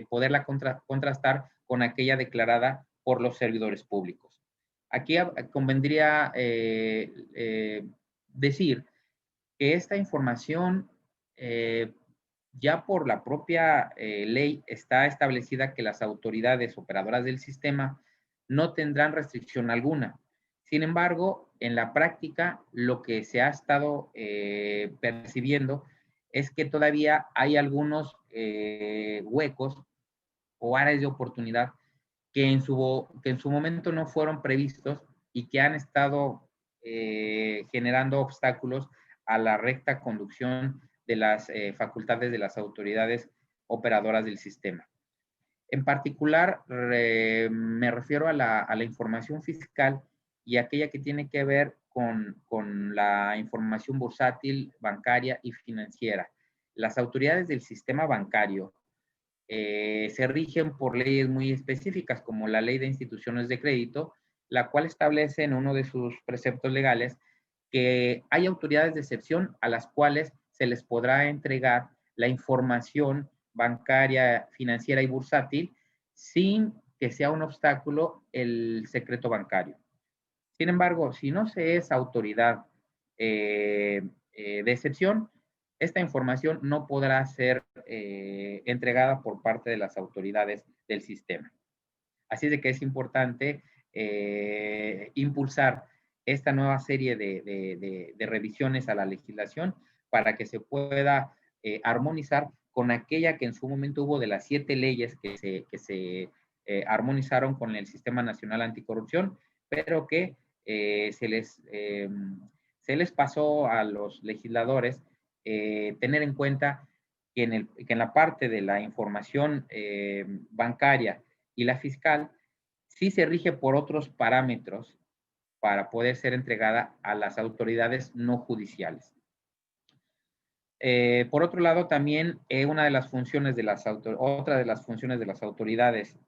poderla contrastar con aquella declarada por los servidores públicos. Aquí convendría decir que esta información ya por la propia ley está establecida que las autoridades operadoras del sistema no tendrán restricción alguna. Sin embargo, en la práctica, lo que se ha estado percibiendo es que todavía hay algunos huecos o áreas de oportunidad que en su momento no fueron previstos y que han estado generando obstáculos a la recta conducción de las facultades de las autoridades operadoras del sistema. En particular, me refiero a la información fiscal y aquella que tiene que ver con la información bursátil, bancaria y financiera. Las autoridades del sistema bancario se rigen por leyes muy específicas, como la Ley de Instituciones de Crédito, la cual establece en uno de sus preceptos legales que hay autoridades de excepción a las cuales se les podrá entregar la información bancaria, financiera y bursátil sin que sea un obstáculo el secreto bancario. Sin embargo, si no se es autoridad de excepción, esta información no podrá ser entregada por parte de las autoridades del sistema. Así de que es importante impulsar esta nueva serie de revisiones a la legislación para que se pueda armonizar con aquella que en su momento hubo de las 7 leyes que se armonizaron con el Sistema Nacional Anticorrupción, pero que se les pasó a los legisladores tener en cuenta que en la parte de la información bancaria y la fiscal sí se rige por otros parámetros para poder ser entregada a las autoridades no judiciales. Por otro lado, también otra de las funciones de las autoridades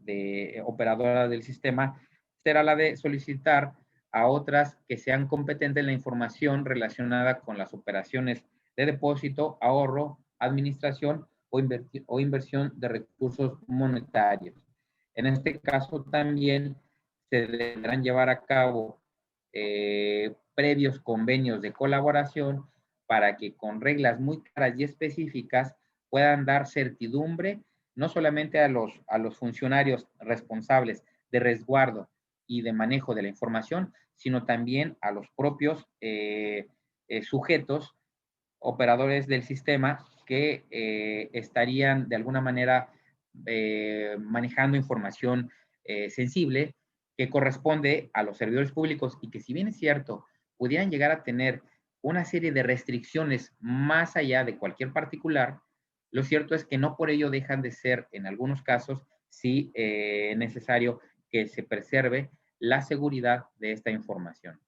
operadoras del sistema será la de solicitar a otras que sean competentes en la información relacionada con las operaciones de depósito, ahorro, administración o inversión de recursos monetarios. En este caso también se deberán llevar a cabo previos convenios de colaboración para que con reglas muy claras y específicas puedan dar certidumbre no solamente a los funcionarios responsables de resguardo y de manejo de la información, sino también a los propios sujetos operadores del sistema que estarían de alguna manera manejando información sensible que corresponde a los servidores públicos y que, si bien es cierto, pudieran llegar a tener una serie de restricciones más allá de cualquier particular, lo cierto es que no por ello dejan de ser, en algunos casos, sí necesario que se preserve la seguridad de esta información.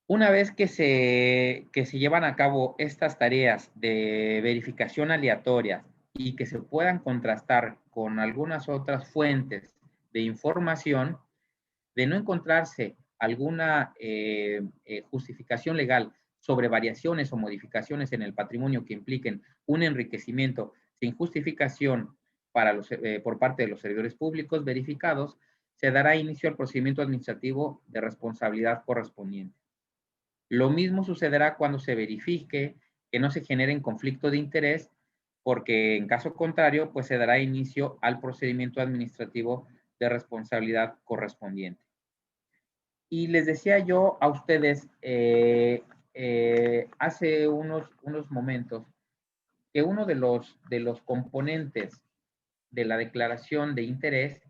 Una vez que se llevan a cabo estas tareas de verificación aleatoria y que se puedan contrastar con algunas otras fuentes de información, de no encontrarse alguna justificación legal sobre variaciones o modificaciones en el patrimonio que impliquen un enriquecimiento sin justificación por parte de los servidores públicos verificados, se dará inicio al procedimiento administrativo de responsabilidad correspondiente. Lo mismo sucederá cuando se verifique que no se generen conflictos de interés, porque en caso contrario, pues se dará inicio al procedimiento administrativo de responsabilidad correspondiente. Y les decía yo a ustedes hace unos momentos que uno de los componentes de la declaración de interés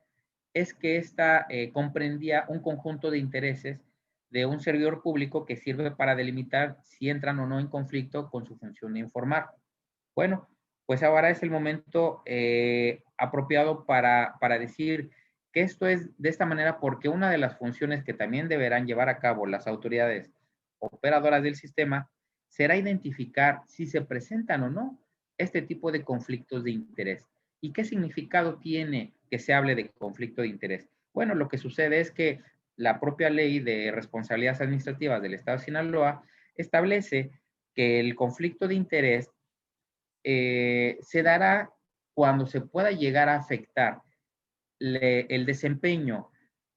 es que esta comprendía un conjunto de intereses de un servidor público que sirve para delimitar si entran o no en conflicto con su función de informar. Bueno, pues ahora es el momento apropiado para decir que esto es de esta manera porque una de las funciones que también deberán llevar a cabo las autoridades operadoras del sistema será identificar si se presentan o no este tipo de conflictos de interés. ¿Y qué significado tiene que se hable de conflicto de interés? Bueno, lo que sucede es que la propia ley de responsabilidades administrativas del Estado de Sinaloa establece que el conflicto de interés se dará cuando se pueda llegar a afectar el desempeño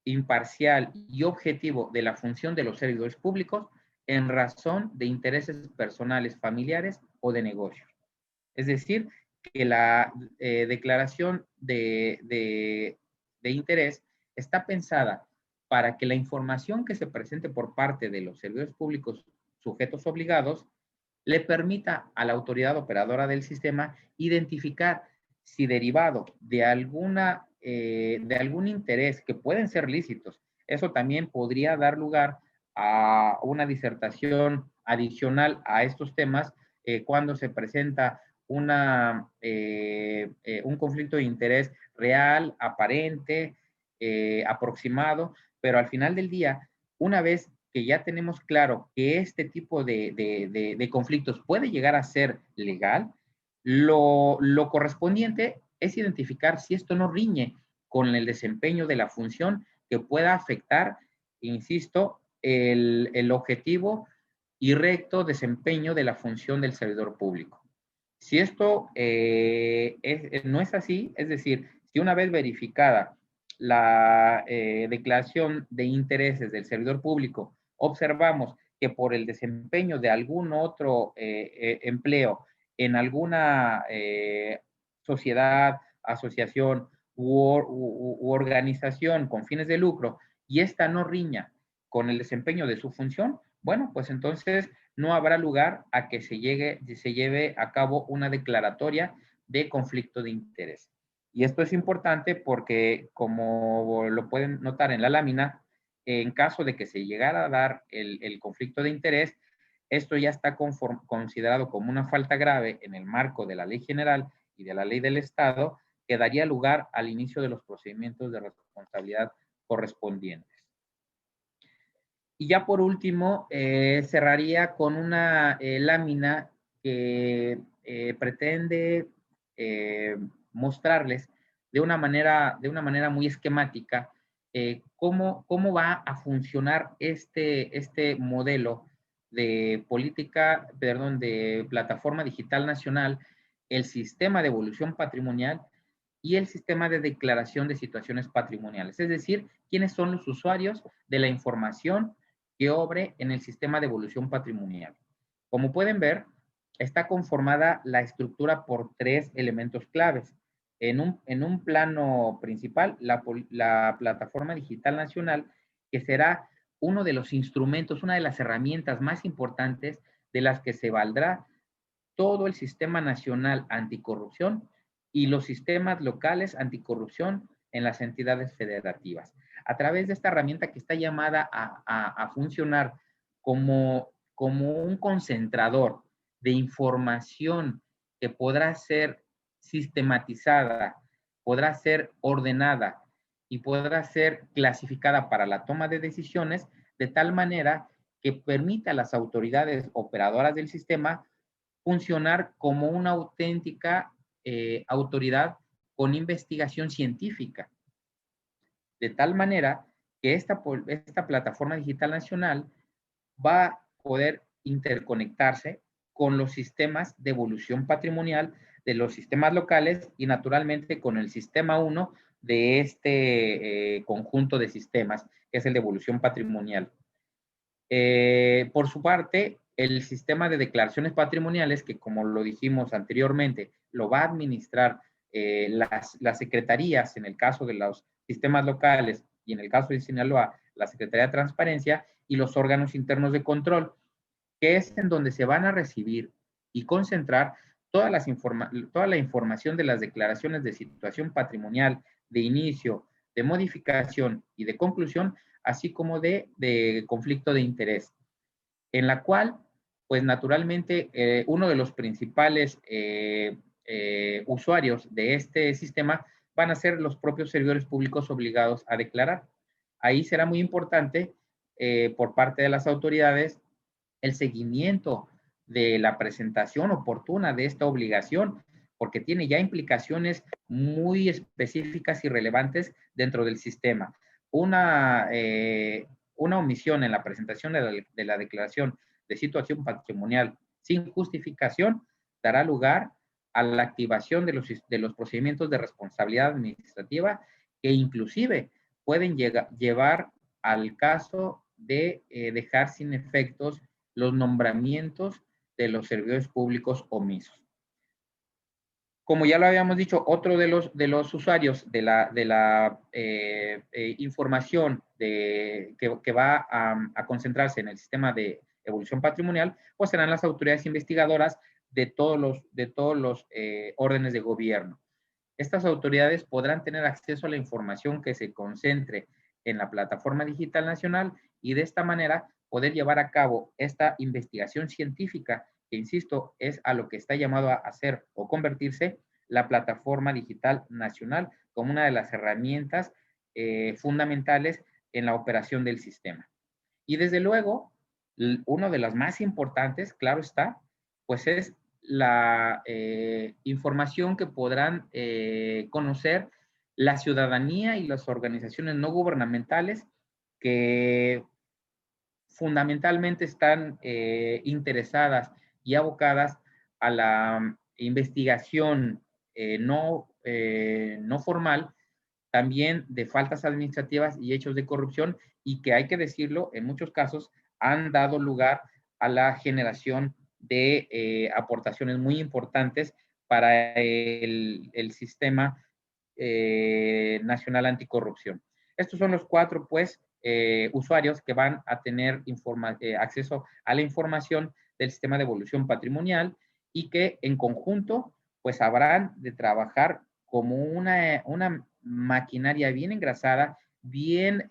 imparcial y objetivo de la función de los servidores públicos en razón de intereses personales, familiares o de negocios. Es decir, que la declaración de interés está pensada para que la información que se presente por parte de los servidores públicos sujetos obligados le permita a la autoridad operadora del sistema identificar si derivado de algún interés que pueden ser lícitos, eso también podría dar lugar a una disertación adicional a estos temas cuando se presenta un conflicto de interés real, aparente, aproximado, pero al final del día, una vez que ya tenemos claro que este tipo de conflictos puede llegar a ser legal, lo correspondiente es identificar si esto no riñe con el desempeño de la función que pueda afectar, insisto, el objetivo y recto desempeño de la función del servidor público. Si esto no es así, es decir, si una vez verificada la declaración de intereses del servidor público, observamos que por el desempeño de algún otro empleo en alguna sociedad, asociación u organización con fines de lucro y esta no riña con el desempeño de su función, bueno, pues entonces no habrá lugar a que se lleve a cabo una declaratoria de conflicto de interés. Y esto es importante porque, como lo pueden notar en la lámina, en caso de que se llegara a dar el conflicto de interés, esto ya está considerado como una falta grave en el marco de la Ley General y de la Ley del Estado, que daría lugar al inicio de los procedimientos de responsabilidad correspondientes. Y ya por último, cerraría con una lámina que pretende mostrarles de una manera muy esquemática cómo va a funcionar este modelo de de plataforma digital nacional, el sistema de evolución patrimonial y el sistema de declaración de situaciones patrimoniales. Es decir, quiénes son los usuarios de la información que obre en el sistema de evolución patrimonial. Como pueden ver, está conformada la estructura por 3 elementos claves. En un plano principal, la plataforma digital nacional, que será uno de los instrumentos, una de las herramientas más importantes de las que se valdrá todo el sistema nacional anticorrupción y los sistemas locales anticorrupción en las entidades federativas. A través de esta herramienta que está llamada a funcionar como un concentrador de información que podrá ser sistematizada, podrá ser ordenada y podrá ser clasificada para la toma de decisiones de tal manera que permita a las autoridades operadoras del sistema funcionar como una auténtica autoridad con investigación científica. De tal manera que esta plataforma digital nacional va a poder interconectarse con los sistemas de evolución patrimonial de los sistemas locales y naturalmente con el sistema 1 de este conjunto de sistemas, que es el de evolución patrimonial. Por su parte, el sistema de declaraciones patrimoniales, que como lo dijimos anteriormente, lo va a administrar las secretarías, en el caso de los sistemas locales y en el caso de Sinaloa, la Secretaría de Transparencia y los órganos internos de control, que es en donde se van a recibir y concentrar toda la información de las declaraciones de situación patrimonial, de inicio, de modificación y de conclusión, así como de conflicto de interés, en la cual, pues naturalmente, uno de los principales usuarios de este sistema van a ser los propios servidores públicos obligados a declarar. Ahí será muy importante por parte de las autoridades el seguimiento de la presentación oportuna de esta obligación, porque tiene ya implicaciones muy específicas y relevantes dentro del sistema. Una omisión en la presentación de la declaración de situación patrimonial sin justificación dará lugar a la activación de los procedimientos de responsabilidad administrativa que inclusive pueden llevar al caso de dejar sin efectos los nombramientos de los servidores públicos omisos. Como ya lo habíamos dicho, otro de los usuarios de la información que va a concentrarse en el sistema de evolución patrimonial, pues serán las autoridades investigadoras de todos los órdenes de gobierno. Estas autoridades podrán tener acceso a la información que se concentre en la Plataforma Digital Nacional y de esta manera poder llevar a cabo esta investigación científica, que insisto, es a lo que está llamado a hacer o convertirse la Plataforma Digital Nacional como una de las herramientas fundamentales en la operación del sistema. Y desde luego, una de las más importantes, claro está, pues es la información que podrán conocer la ciudadanía y las organizaciones no gubernamentales que fundamentalmente están interesadas y abocadas a la investigación no formal, también de faltas administrativas y hechos de corrupción, y que hay que decirlo, en muchos casos han dado lugar a la generación de aportaciones muy importantes para el sistema nacional anticorrupción. Estos son los 4, pues, usuarios que van a tener acceso a la información del sistema de evolución patrimonial y que en conjunto, pues, habrán de trabajar como una maquinaria bien engrasada, bien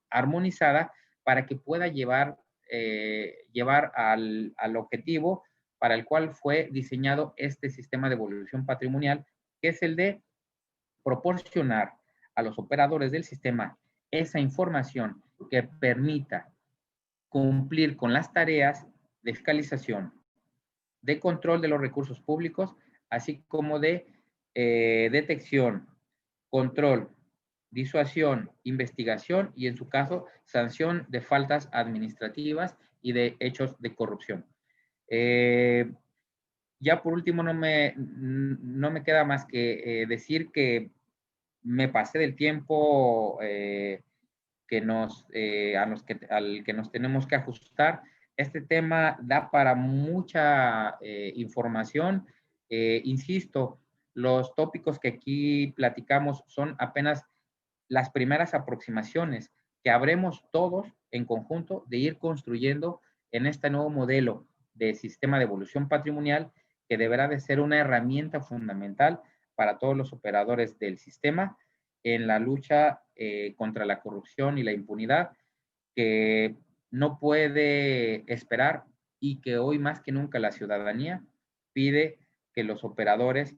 armonizada, para que pueda llevar al objetivo para el cual fue diseñado este sistema de evolución patrimonial, que es el de proporcionar a los operadores del sistema esa información que permita cumplir con las tareas de fiscalización, de control de los recursos públicos, así como de detección, control, disuasión, investigación y, en su caso, sanción de faltas administrativas y de hechos de corrupción. Ya por último, no me queda más que decir que me pasé del tiempo al que nos tenemos que ajustar. Este tema da para mucha información. Insisto, los tópicos que aquí platicamos son apenas las primeras aproximaciones que habremos todos en conjunto de ir construyendo en este nuevo modelo de sistema de evolución patrimonial, que deberá de ser una herramienta fundamental para todos los operadores del sistema en la lucha contra la corrupción y la impunidad, que no puede esperar y que hoy más que nunca la ciudadanía pide que los operadores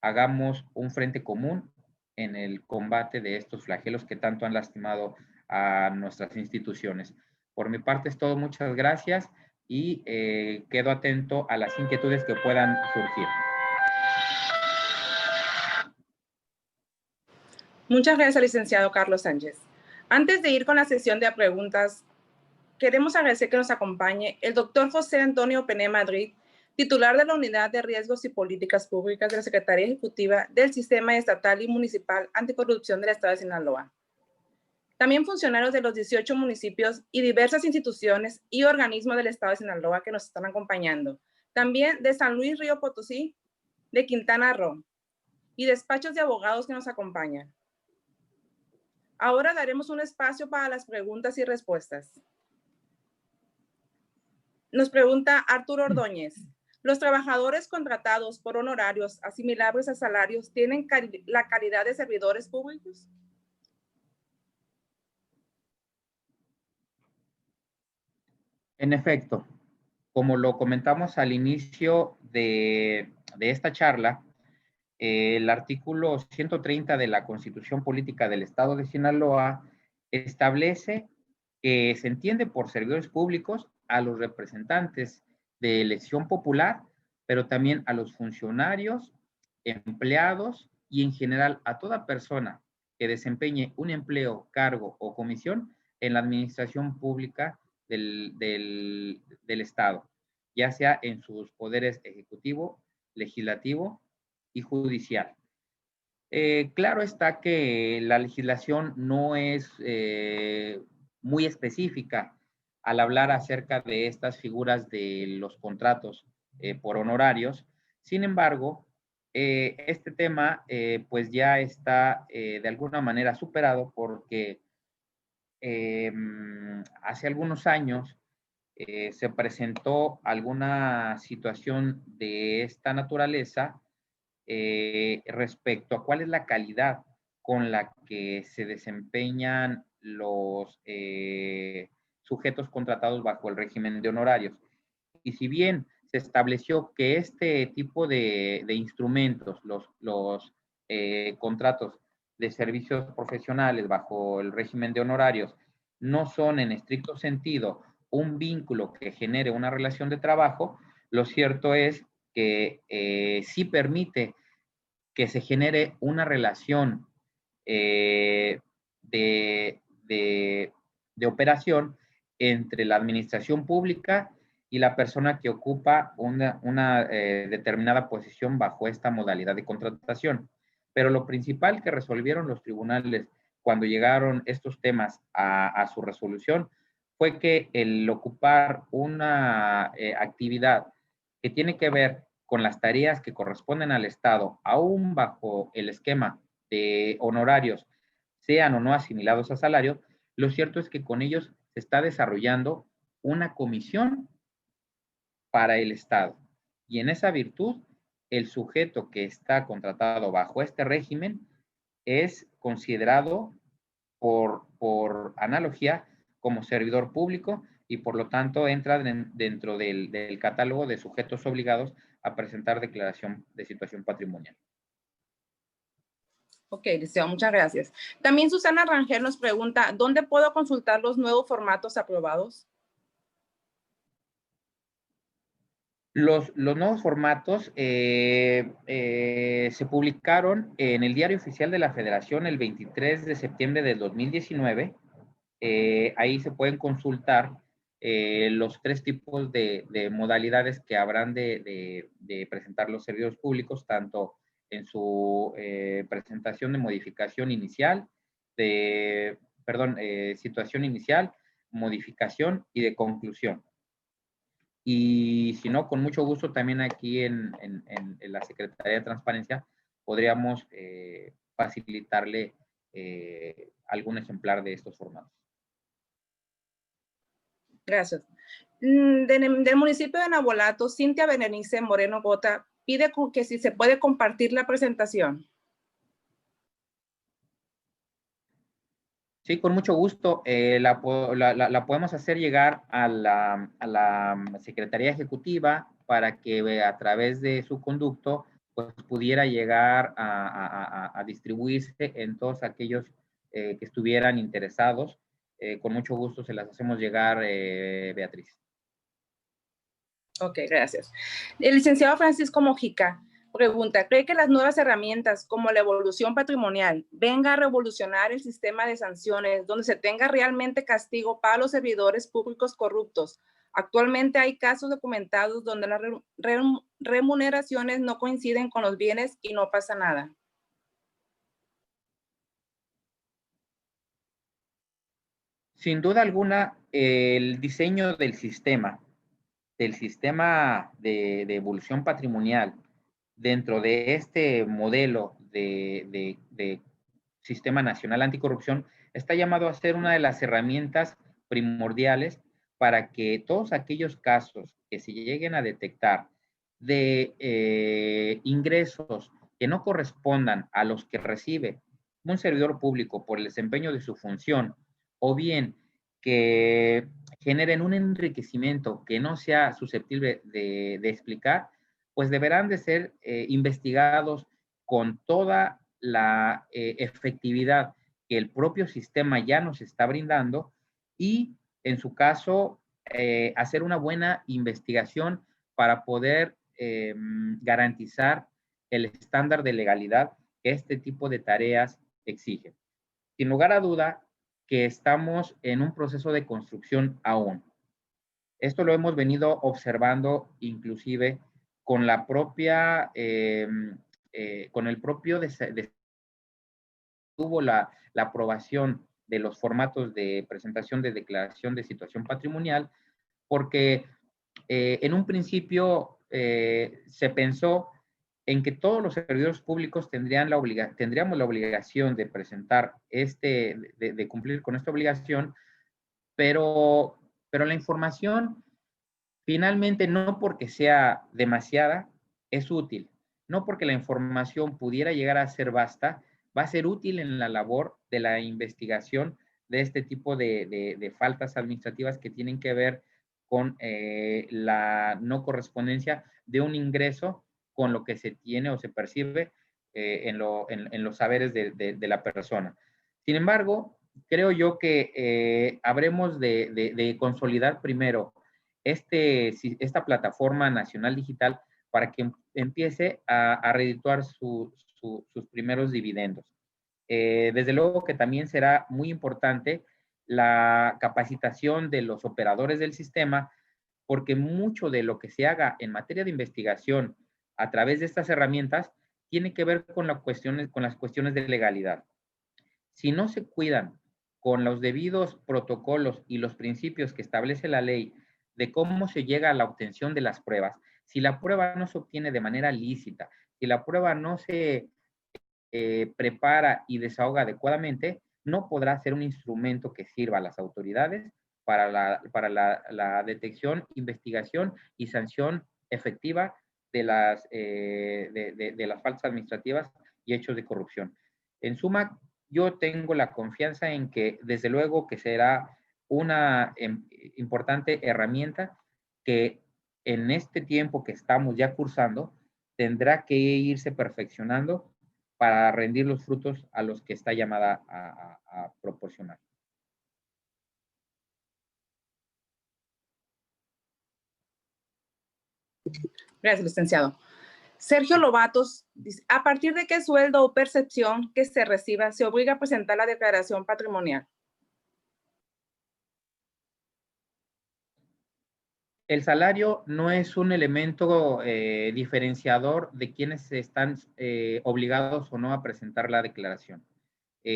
hagamos un frente común en el combate de estos flagelos que tanto han lastimado a nuestras instituciones. Por mi parte es todo, muchas gracias y quedo atento a las inquietudes que puedan surgir. Muchas gracias, licenciado Carlos Sánchez. Antes de ir con la sesión de preguntas, queremos agradecer que nos acompañe el doctor José Antonio Pené Madrid, titular de la Unidad de Riesgos y Políticas Públicas de la Secretaría Ejecutiva del Sistema Estatal y Municipal Anticorrupción del Estado de Sinaloa. También funcionarios de los 18 municipios y diversas instituciones y organismos del Estado de Sinaloa que nos están acompañando. También de San Luis Río Potosí, de Quintana Roo y despachos de abogados que nos acompañan. Ahora daremos un espacio para las preguntas y respuestas. Nos pregunta Arturo Ordóñez. ¿Los trabajadores contratados por honorarios asimilables a salarios tienen la calidad de servidores públicos? En efecto, como lo comentamos al inicio de esta charla, el artículo 130 de la Constitución Política del Estado de Sinaloa establece que se entiende por servidores públicos a los representantes de elección popular, pero también a los funcionarios, empleados y en general a toda persona que desempeñe un empleo, cargo o comisión en la administración pública del Estado, ya sea en sus poderes ejecutivo, legislativo y judicial. Claro está que la legislación no es muy específica al hablar acerca de estas figuras de los contratos por honorarios. Sin embargo, este tema pues ya está de alguna manera superado porque hace algunos años se presentó alguna situación de esta naturaleza respecto a cuál es la calidad con la que se desempeñan los sujetos contratados bajo el régimen de honorarios. Y si bien se estableció que este tipo de instrumentos, los contratos de servicios profesionales bajo el régimen de honorarios, no son en estricto sentido un vínculo que genere una relación de trabajo, lo cierto es que sí permite que se genere una relación de operación entre la administración pública y la persona que ocupa una determinada posición bajo esta modalidad de contratación. Pero lo principal que resolvieron los tribunales cuando llegaron estos temas a su resolución fue que el ocupar una actividad que tiene que ver con las tareas que corresponden al Estado, aún bajo el esquema de honorarios, sean o no asimilados a salario, lo cierto es que con ellos se está desarrollando una comisión para el Estado. Y en esa virtud, el sujeto que está contratado bajo este régimen es considerado por analogía como servidor público y por lo tanto entra dentro del catálogo de sujetos obligados a presentar declaración de situación patrimonial. Ok, licenciado, muchas gracias. También Susana Rangel nos pregunta, ¿dónde puedo consultar los nuevos formatos aprobados? Los nuevos formatos se publicaron en el Diario Oficial de la Federación el 23 de septiembre del 2019. Ahí se pueden consultar los tres tipos de modalidades que habrán de presentar los servidores públicos, tanto en su presentación de modificación inicial, situación inicial, modificación y de conclusión. Y si no, con mucho gusto también aquí en la Secretaría de Transparencia podríamos facilitarle algún ejemplar de estos formatos. Gracias. Del municipio de Navolato, Cintia Berenice Moreno Gota pide que si se puede compartir la presentación. Sí, con mucho gusto. La podemos hacer llegar a la Secretaría Ejecutiva para que a través de su conducto pues, pudiera llegar a distribuirse en todos aquellos que estuvieran interesados. Con mucho gusto se las hacemos llegar, Beatriz. Ok, gracias. El licenciado Francisco Mojica pregunta, ¿cree que las nuevas herramientas como la evolución patrimonial venga a revolucionar el sistema de sanciones donde se tenga realmente castigo para los servidores públicos corruptos? Actualmente hay casos documentados donde las remuneraciones no coinciden con los bienes y no pasa nada. Sin duda alguna, el diseño del sistema de evolución patrimonial dentro de este modelo de Sistema Nacional Anticorrupción está llamado a ser una de las herramientas primordiales para que todos aquellos casos que se lleguen a detectar de ingresos que no correspondan a los que recibe un servidor público por el desempeño de su función, o bien que generen un enriquecimiento que no sea susceptible de explicar, pues deberán de ser investigados con toda la efectividad que el propio sistema ya nos está brindando y, en su caso, hacer una buena investigación para poder garantizar el estándar de legalidad que este tipo de tareas exige. Sin lugar a duda que estamos en un proceso de construcción aún. Esto lo hemos venido observando inclusive con la propia, con el propio tuvo la aprobación de los formatos de presentación de declaración de situación patrimonial, porque en un principio se pensó en que todos los servidores públicos tendríamos la obligación de presentar de cumplir con esta obligación, pero la información finalmente, no porque sea demasiada, es útil. No porque la información pudiera llegar a ser vasta, va a ser útil en la labor de la investigación de este tipo de faltas administrativas que tienen que ver con la no correspondencia de un ingreso con lo que se tiene o se percibe en los saberes de la persona. Sin embargo, creo yo que habremos de consolidar primero esta plataforma nacional digital para que empiece a redituar sus primeros dividendos. Desde luego que también será muy importante la capacitación de los operadores del sistema, porque mucho de lo que se haga en materia de investigación a través de estas herramientas tiene que ver con las cuestiones de legalidad. Si no se cuidan con los debidos protocolos y los principios que establece la ley de cómo se llega a la obtención de las pruebas, si la prueba no se obtiene de manera lícita, si la prueba no se prepara y desahoga adecuadamente, no podrá ser un instrumento que sirva a las autoridades para la detección, investigación y sanción efectiva de las faltas administrativas y hechos de corrupción. En suma, yo tengo la confianza en que, desde luego, que será una importante herramienta que en este tiempo que estamos ya cursando tendrá que irse perfeccionando para rendir los frutos a los que está llamada a proporcionar. Gracias, licenciado. Sergio Lobatos dice, ¿a partir de qué sueldo o percepción que se reciba se obliga a presentar la declaración patrimonial? El salario no es un elemento diferenciador de quienes están obligados o no a presentar la declaración. La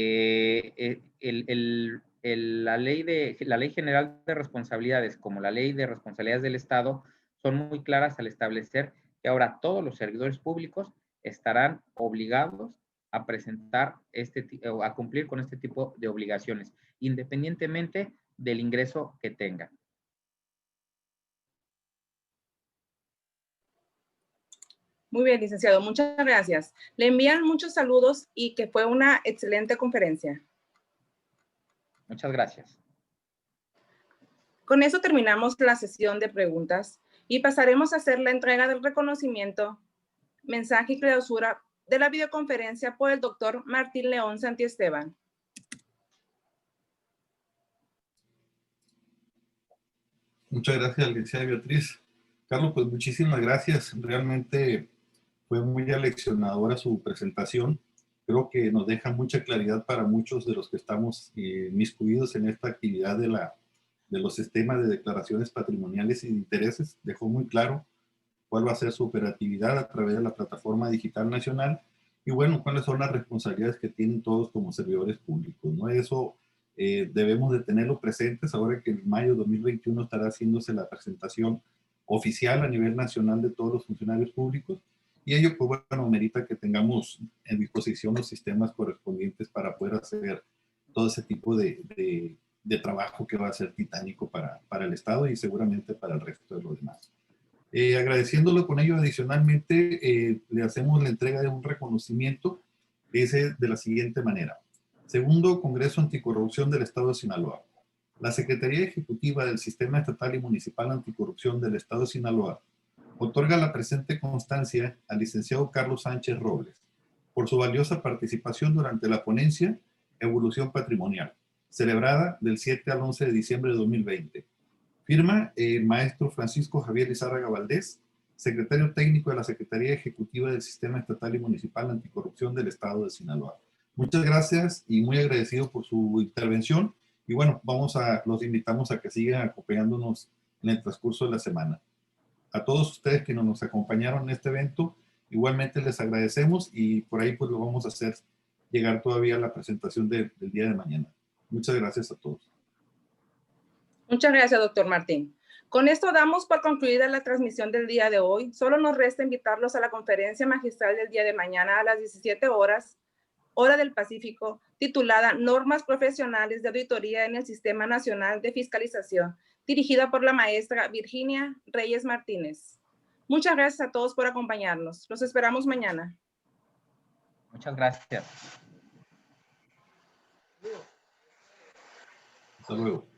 Ley General de Responsabilidades, como la Ley de Responsabilidades del Estado, son muy claras al establecer que ahora todos los servidores públicos estarán obligados a presentar o a cumplir con este tipo de obligaciones, independientemente del ingreso que tengan. Muy bien, licenciado, muchas gracias. Le envían muchos saludos y que fue una excelente conferencia. Muchas gracias. Con eso terminamos la sesión de preguntas y pasaremos a hacer la entrega del reconocimiento, mensaje y clausura de la videoconferencia por el doctor Martín León Santiesteban. Muchas gracias, licenciada Beatriz. Carlos, pues muchísimas gracias. Realmente fue muy aleccionadora su presentación. Creo que nos deja mucha claridad para muchos de los que estamos inmiscuidos en esta actividad de los sistemas de declaraciones patrimoniales y de intereses. Dejó muy claro cuál va a ser su operatividad a través de la plataforma digital nacional y bueno, cuáles son las responsabilidades que tienen todos como servidores públicos, ¿no? Eso debemos de tenerlo presentes ahora que en mayo de 2021 estará haciéndose la presentación oficial a nivel nacional de todos los funcionarios públicos y ello, pues bueno, merita que tengamos en disposición los sistemas correspondientes para poder hacer todo ese tipo de trabajo que va a ser titánico para el Estado y seguramente para el resto de los demás. Agradeciéndolo con ello adicionalmente, le hacemos la entrega de un reconocimiento que es de la siguiente manera. Segundo Congreso Anticorrupción del Estado de Sinaloa. La Secretaría Ejecutiva del Sistema Estatal y Municipal Anticorrupción del Estado de Sinaloa otorga la presente constancia al licenciado Carlos Sánchez Robles por su valiosa participación durante la ponencia Evolución Patrimonial, celebrada del 7 al 11 de diciembre de 2020. Firma el maestro Francisco Javier Lizárraga Valdés, secretario técnico de la Secretaría Ejecutiva del Sistema Estatal y Municipal Anticorrupción del Estado de Sinaloa. Muchas gracias y muy agradecido por su intervención. Y bueno, los invitamos a que sigan acompañándonos en el transcurso de la semana. A todos ustedes que nos acompañaron en este evento, igualmente les agradecemos y por ahí pues lo vamos a hacer llegar todavía a la presentación del día de mañana. Muchas gracias a todos. Muchas gracias, doctor Martín. Con esto damos por concluida la transmisión del día de hoy. Solo nos resta invitarlos a la conferencia magistral del día de mañana a las 17 horas, hora del Pacífico, titulada Normas Profesionales de Auditoría en el Sistema Nacional de Fiscalización, dirigida por la maestra Virginia Reyes Martínez. Muchas gracias a todos por acompañarnos. Los esperamos mañana. Muchas gracias. Hasta luego.